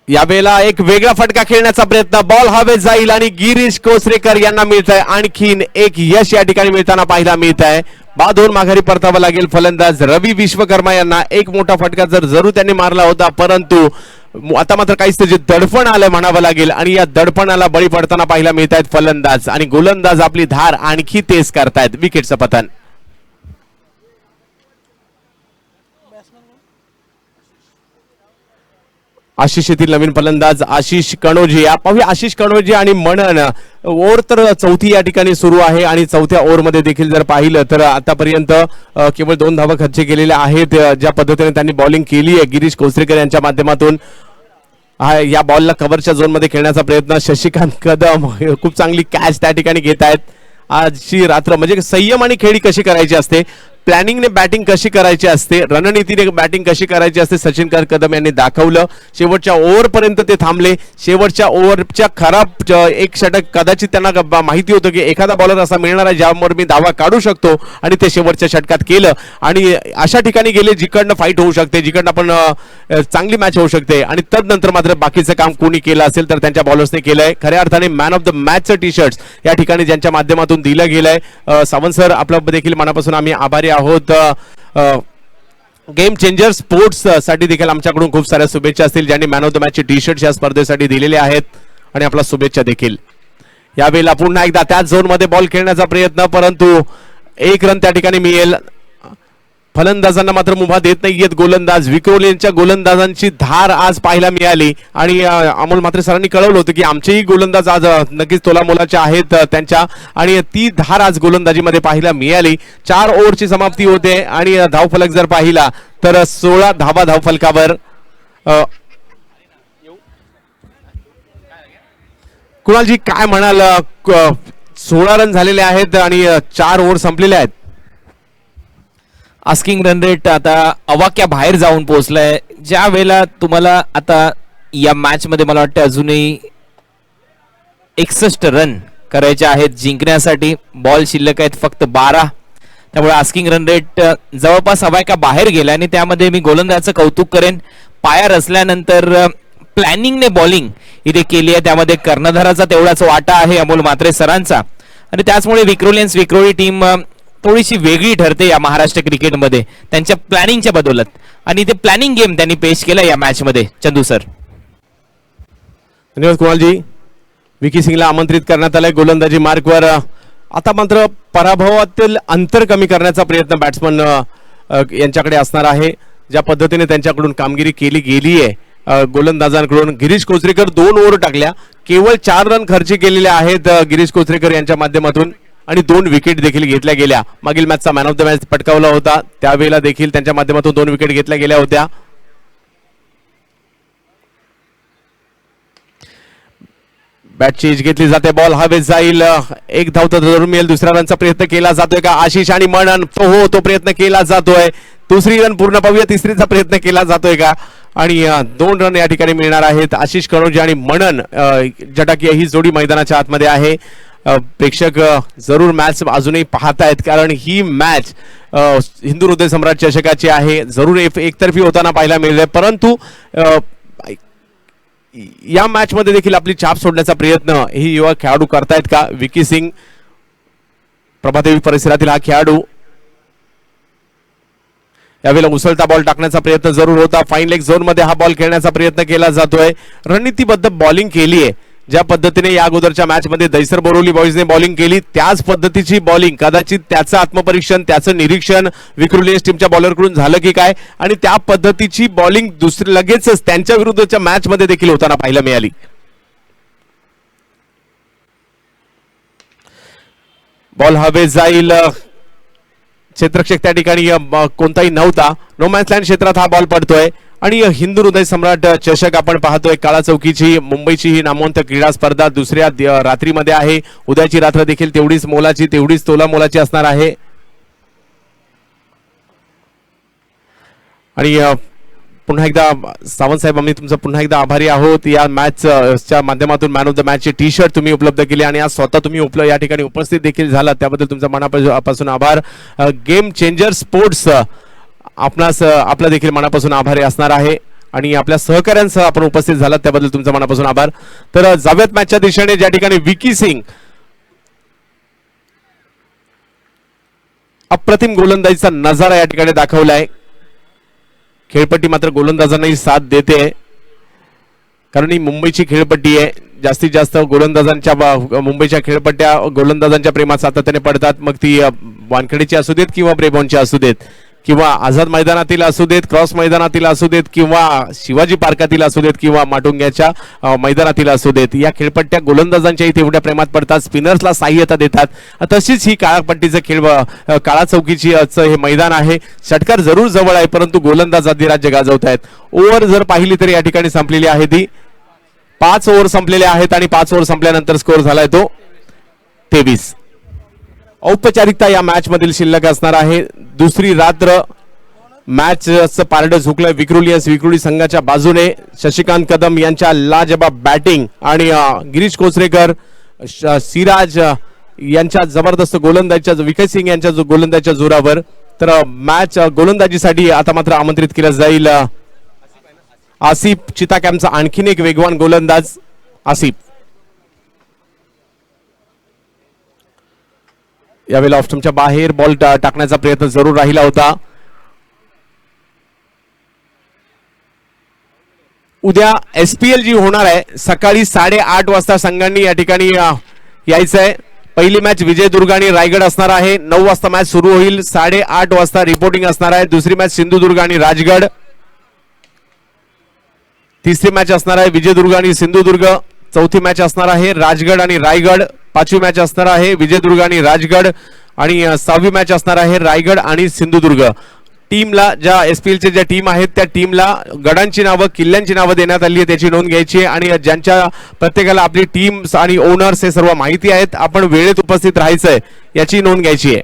यावेळेला एक वेगळा फटका खेळण्याचा प्रयत्न, बॉल हवेत जाईल आणि गिरीश कोचरेकर यांना मिळत आहे आणखीन एक यश या ठिकाणी मिळताना पाहायला मिळत आहे. बादूर माघारी परतावा लागेल फलंदाज रवी विश्वकर्मा यांना. एक मोठा फटका जरूर त्यांनी मारला होता परंतु आता मात्र काहीच त्याचे दडपण आलं म्हणावं लागेल आणि या दडपणाला बळी पडताना पाहायला मिळत आहेत फलंदाज आणि गोलंदाज आपली धार आणखी तेज करतायत. विकेटचं पतन. आशिष येथील नवीन फलंदाज आशिष कणोजी. पाहूया आशिष कणोजी आणि मनन. ओव्हर तर चौथी या ठिकाणी सुरू आहे आणि चौथ्या ओव्हरमध्ये देखील जर पाहिलं तर आतापर्यंत केवळ 2 धावा खर्च केलेल्या आहेत. ज्या पद्धतीने त्यांनी बॉलिंग केली आहे गिरीश कोसरेकर यांच्या माध्यमातून, या बॉलला कव्हरच्या झोनमध्ये खेळण्याचा प्रयत्न शशिकांत कदम खूप चांगली कॅच त्या ठिकाणी घेत आहेत. आजची रात्र म्हणजे संयम आणि खेळी कशी करायची असते, प्लॅनिंगने बॅटिंग कशी करायची असते, रणनीतीने बॅटिंग कशी करायची असते, सचिन कदम यांनी दाखवलं. शेवटच्या ओव्हर पर्यंत ते थांबले. शेवटच्या ओव्हरच्या खराब एक षटक कदाचित त्यांना माहिती होतं की एखादा बॉलर असा मिळणार आहे ज्यावर मी धावा काढू शकतो आणि ते शेवटच्या षटकात केलं आणि अशा ठिकाणी गेले जिकडनं फाईट होऊ शकते, जिकडनं आपण चांगली मॅच होऊ शकते. आणि तदनंतर मात्र बाकीचं काम कोणी केलं असेल तर त्यांच्या बॉलर्सने केलंय. खऱ्या अर्थाने मॅन ऑफ द मॅचचं टी शर्ट या ठिकाणी ज्यांच्या माध्यमातून दिलं गेलंय. सावंत सर आपलं देखील मनापासून आम्ही आभारी आहोत. गेम चेंजर स्पोर्ट्स साठी देखील आमच्याकडून खूप साऱ्या शुभेच्छा असतील ज्यांनी मॅन ऑफ द मॅच चे टी शर्ट या स्पर्धेसाठी दिलेले आहेत आणि आपला शुभेच्छा देखील. यावेळेला पुन्हा एकदा त्याच झोन मध्ये बॉल खेळण्याचा प्रयत्न, परंतु 1 रन त्या ठिकाणी मिळेल. फलंदाजांना मात्र मुभा देत नाहीयेत गोलंदाज. विक्रोल यांच्या गोलंदाजांची धार आज पाहायला मिळाली आणि अमोल म्हात्रे सरांनी कळवलं होतं की आमचेही गोलंदाज आज नक्कीच तोलामोलाचे आहेत त्यांच्या, आणि ती धार आज गोलंदाजीमध्ये पाहायला मिळाली. 4 ओव्हरची समाप्ती होते आणि धावफलक जर पाहिला तर 16 धावा धावफलकावर. कुणालजी काय म्हणाल, 16 रन झालेले आहेत आणि 4 ओव्हर संपलेले आहेत. आस्किंग रन रेट आता अवाक्या बाहेर जाऊन पोहोचलाय. ज्या वेळेला तुम्हाला आता या मॅच मध्ये मला वाटतं अजूनही 61 रन करायचे आहेत जिंकण्यासाठी. बॉल शिल्लक आहेत फक्त 12, त्यामुळे आस्किंग रन रेट जवळपास अवाक्या बाहेर गेला. आणि त्यामध्ये मी गोलंदाजाचं कौतुक करेन. पाया रचल्यानंतर प्लॅनिंगने बॉलिंग इथे केली आहे, त्यामध्ये कर्णधाराचा तेवढाच वाटा आहे अमोल म्हात्रे सरांचा. आणि त्याचमुळे विक्रोळी टीम थोडीशी वेगळी ठरते या महाराष्ट्र क्रिकेटमध्ये त्यांच्या प्लॅनिंगच्या बदौलत. आणि ते प्लॅनिंग गेम त्यांनी पेश केलं या मॅच मध्ये. चंदू सर धन्यवाद कुणालजी. विकी सिंगला आमंत्रित करण्यात आलंय गोलंदाजी मार्कवर. आता मात्र पराभवातील अंतर कमी करण्याचा प्रयत्न बॅट्समन यांच्याकडे असणार आहे. ज्या पद्धतीने त्यांच्याकडून कामगिरी केली गेली आहे गोलंदाजांकडून. गिरीश कोचरेकर 2 ओव्हर टाकल्या, केवळ 4 रन खर्च केलेले आहेत गिरीश कोचरेकर यांच्या माध्यमातून आणि 2 विकेट देखील घेतल्या गेल्या. मागील मॅचचा मॅन ऑफ द मॅच पटकावला होता, त्यावेळेला देखील त्यांच्या माध्यमातून 2 विकेट घेतल्या गेल्या होत्या. बॅटची एज घेतली जाते, बॉल हवेत जाईल. 1 धाव तर जरूर मिळेल. दुसऱ्या रनचा प्रयत्न केला जातोय का आशिष आणि मनन? हो, तो प्रयत्न केला जातोय. दुसरी रन पूर्ण पाहूया, तिसरीचा प्रयत्न केला जातोय का? आणि 2 रन या ठिकाणी मिळणार आहेत. आशिष कणोजी आणि मनन जटाकिया ही जोडी मैदानाच्या आतमध्ये आहे. प्रेक्षक जरूर मॅच अजूनही पाहतायत कारण ही मॅच हिंदू हृदय सम्राट चषकाची आहे. जरूर एकतर्फी होताना पाहायला मिळेल, परंतु या मॅच मध्ये देखील आपली छाप सोडण्याचा प्रयत्न ही युवा खेळाडू करतायत का? विकी सिंग प्रभादेवी परिसरातील हा खेळाडू. यावेळेला उसळता बॉल टाकण्याचा प्रयत्न जरूर होता. फाईन लेग झोन मध्ये हा बॉल खेळण्याचा प्रयत्न केला जातोय. रणनीतीबद्ध बॉलिंग केली आहे. ज्या पद्धतीने या अगोदरच्या मॅच मध्ये दैसर बोरोली बॉईजने बॉलिंग केली त्याच पद्धतीची बॉलिंग, कदाचित त्याचं आत्मपरीक्षण त्याचं निरीक्षण विक्रोलियन्स टीमच्या बॉलरकडून झालं की काय, आणि त्या पद्धतीची बॉलिंग दुसरी लगेचच त्यांच्या विरुद्धच्या मॅच मध्ये देखील होताना पाहायला मिळाली. बॉल हवे जाईल. क्षेत्ररक्षक त्या ठिकाणी कोणताही नव्हता. नो मॅन्स लँड क्षेत्रात हा बॉल पडतोय. आणि हिंदू हृदय सम्राट चषक आपण पाहतोय. काळा चौकीची मुंबईची ही नामवंत क्रीडा स्पर्धा दुसऱ्या रात्रीमध्ये आहे. उद्याची रात्र देखील तेवढीच मोलाची, तेवढीच तोला मोलाची असणार आहे. आणि पुन्हा एकदा सावंत साहेब आम्ही तुमचं पुन्हा एकदा आभारी आहोत. या मॅचच्या माध्यमातून मॅन ऑफ द मॅचचे टी शर्ट तुम्ही उपलब्ध केले आणि आज स्वतः तुम्ही या ठिकाणी उपस्थित देखील झालात, त्याबद्दल तुमचा मनापासून आभार. गेम चेंजर स्पोर्ट्स आपणास आपला देखील मनापासून आभारी असणार आहे आणि आपल्या सहकाऱ्यांसह आपण उपस्थित झालात त्याबद्दल तुमचा मनापासून आभार. तर जावेत मॅचच्या दिशेने ज्या ठिकाणी विकी सिंग अप्रतिम गोलंदाजीचा नजारा या ठिकाणी दाखवलाय. खेळपट्टी मात्र गोलंदाजांनाही साथ देते कारण ही मुंबईची खेळपट्टी आहे. जास्तीत जास्त गोलंदाजांच्या मुंबईच्या खेळपट्ट्या गोलंदाजांच्या प्रेमात सातत्याने पडतात, मग ती वानखेडेची असू देत किंवा ब्रेबॉनची असू देत. किंवा आझाद मैदानातील असू देत, क्रॉस मैदानातील असू देत किंवा शिवाजी पार्कातील असू देत किंवा माटुंग्याच्या मैदानातील असू देत, या खेळपट्ट्या गोलंदाजांच्याही तेवढ्या प्रेमात पडतात, स्पिनर्सला सहाय्यता देतात. तशीच ही काळापट्टीचं काळा चौकीची हे मैदान आहे. षटकार जरूर जवळ आहे परंतु गोलंदाज अधिराज्य गाजवत आहेत. ओव्हर जर पाहिली तर या ठिकाणी संपलेली आहे ती 5 ओव्हर संपलेले आहेत आणि 5 ओव्हर संपल्यानंतर स्कोर झालाय तो 23. औपचारिकता या मॅच मधील शिल्लक असणार आहे. दुसरी रात्र मॅचचं पारडं झुकलंय विक्रोळी संघाच्या बाजूने. शशिकांत कदम यांच्या लाजबाब बॅटिंग आणि गिरीश कोचरेकर, सिराज यांच्या जबरदस्त गोलंदाजीच्या, विकेट सिंग यांच्या गोलंदाजीच्या जोरावर. तर मॅच गोलंदाजीसाठी आता मात्र आमंत्रित केलं जाईल आसिफ चिता कॅम्पचा आणखीन एक वेगवान गोलंदाज आसिफ. यावेळेला ऑफ बाहेर बॉल टाकण्याचा प्रयत्न जरूर राहिला होता. उद्या SPL जी होणार आहे सकाळी 8:30 वाजता संघांनी या ठिकाणी यायचं आहे. पहिली मॅच विजयदुर्ग आणि रायगड असणार आहे. 9 वाजता मॅच सुरू होईल. 8:30 वाजता रिपोर्टिंग असणार आहे. दुसरी मॅच सिंधुदुर्ग आणि राजगड. तिसरी मॅच असणार आहे विजयदुर्ग आणि सिंधुदुर्ग. चौथी मॅच असणार आहे राजगड आणि रायगड. पाचवी मॅच असणार आहे विजयदुर्ग आणि राजगड. आणि 6वी मॅच असणार आहे रायगड आणि सिंधुदुर्ग. टीमला ज्या SPL चे ज्या टीम आहेत त्या टीमला गडांची नावं, किल्ल्यांची नावं देण्यात आली आहे, त्याची नोंद घ्यायची आहे. आणि ज्यांच्या प्रत्येकाला आपली टीम्स आणि ओनर्स हे सर्व माहिती आहेत, आपण वेळेत उपस्थित राहायचंय याची नोंद घ्यायची आहे.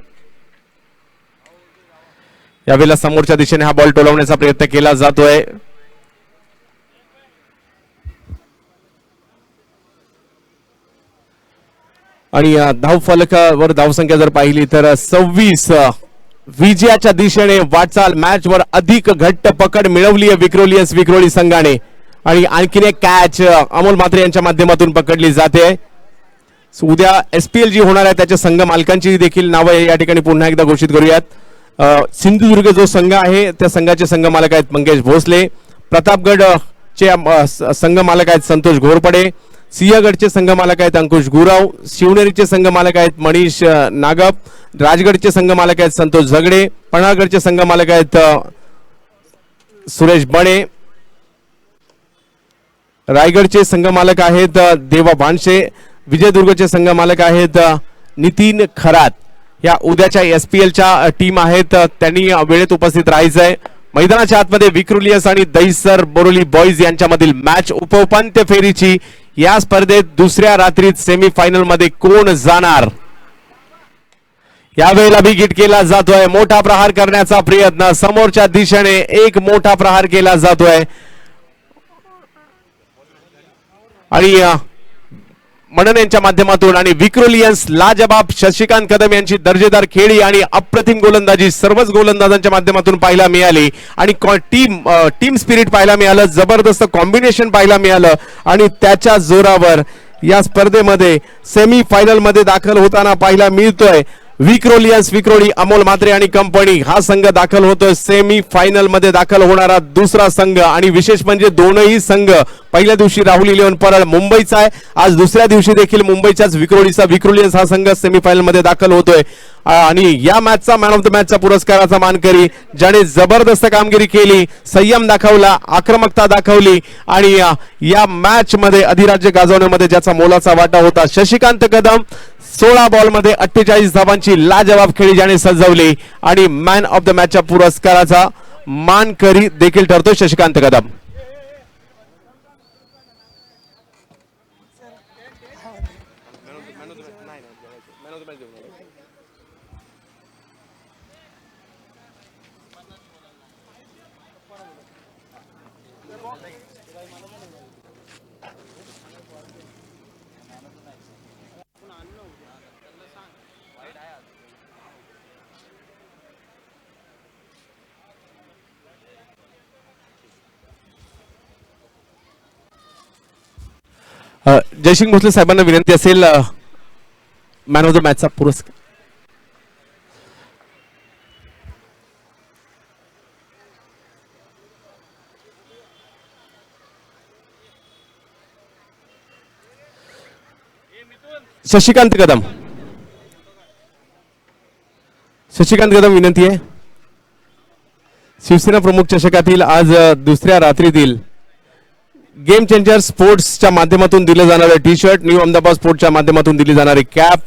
यावेळेला समोरच्या दिशेने हा बॉल टोलवण्याचा प्रयत्न केला जातोय. आणि धावफलकावर धावसंख्या जर पाहिली तर 26. विजयाच्या दिशेने वाटचाल. मॅच वर अधिक घट्ट पकड मिळवली आहे विक्रोळी संघाने. आणि आणखीन एक कॅच अमोल म्हात्रे यांच्या माध्यमातून पकडली जाते. उद्या SPL जी होणार आहे त्याच्या संघ मालकांची देखील नावं या ठिकाणी पुन्हा एकदा घोषित करूयात. सिंधुदुर्ग जो संघ आहे त्या संघाचे संघ मालक आहेत मंगेश भोसले. प्रतापगड चे संघ मालक आहेत संतोष घोरपडे. सिंहगडचे संघ मालक आहेत अंकुश गुराव. शिवनेरीचे संघ मालक आहेत मनीष नागप. राजगडचे संघ मालक आहेत संतोष झगडे. पन्हाळगडचे संघ मालक आहेत सुरेश बणे. रायगडचे संघ मालक आहेत देवा भानशे. विजयदुर्गचे संघ मालक आहेत नितीन खरात. या उद्याच्या SPLच्या टीम आहेत, त्यांनी वेळेत उपस्थित राहायचंय. मैदानाच्या आतमध्ये विक्रोलियस आणि दहिसर बोरोली बॉईज यांच्यामधील मॅच उपउपांत्य फेरीची. या स्पर्धेत दुसऱ्या रात्रीत सेमीफायनल मध्ये कोण जाणार यावेळेला विकेट केला जातोय. मोठा प्रहार करण्याचा प्रयत्न समोरच्या दिशेने एक मोठा प्रहार केला जातोय. आणि मनन यांच्या माध्यमातून आणि विक्रोलियन्स लाजबाब शशिकांत कदम यांची दर्जेदार खेळी आणि अप्रतिम गोलंदाजी सर्वच गोलंदाजांच्या माध्यमातून पाहायला मिळाली. आणि टीम स्पिरिट पाहायला मिळालं, जबरदस्त कॉम्बिनेशन पाहायला मिळालं. आणि त्याच्या जोरावर या स्पर्धेमध्ये सेमी फायनल मध्ये दाखल होताना पाहायला मिळतोय विक्रोळी अमोल म्हात्रे आणि कंपनी. हा संघ दाखल होतोय सेमी फायनल मध्ये दाखल होणारा दुसरा संघ. आणि विशेष म्हणजे दोनही संघ पहिल्या दिवशी राहुल इलेव्हन परळ मुंबईचा आहे. आज दुसऱ्या दिवशी देखील मुंबईच्याच विक्रोलियन्स हा संघ सेमीफायनल मध्ये दाखल होतोय. आणि या मॅचचा मॅन ऑफ द मॅचचा पुरस्काराचा मानकरी ज्याने जबरदस्त कामगिरी केली, संयम दाखवला, आक्रमकता दाखवली आणि या मॅच मध्ये अधिराज्य गाजवण्यामध्ये ज्याचा मोलाचा वाटा होता शशिकांत कदम. 16 बॉल मध्ये 48 धावांची लाजवाब खेळी ज्याने सजवली. आणि मॅन ऑफ द मॅचच्या पुरस्काराचा मानकरी देखील ठरतो शशिकांत कदम. जयसिंग भोसले साहेबांना विनंती असेल मॅन ऑफ द मॅचचा पुरस्कार. शशिकांत कदम विनंती आहे. शिवसेना प्रमुख चषकातील आज दुसऱ्या रात्रीतील गेम चेंजर स्पोर्ट्सच्या माध्यमातून दिलं जाणारे टी शर्ट, न्यू अहमदाबाद स्पोर्ट्सच्या माध्यमातून दिली जाणारी कॅप,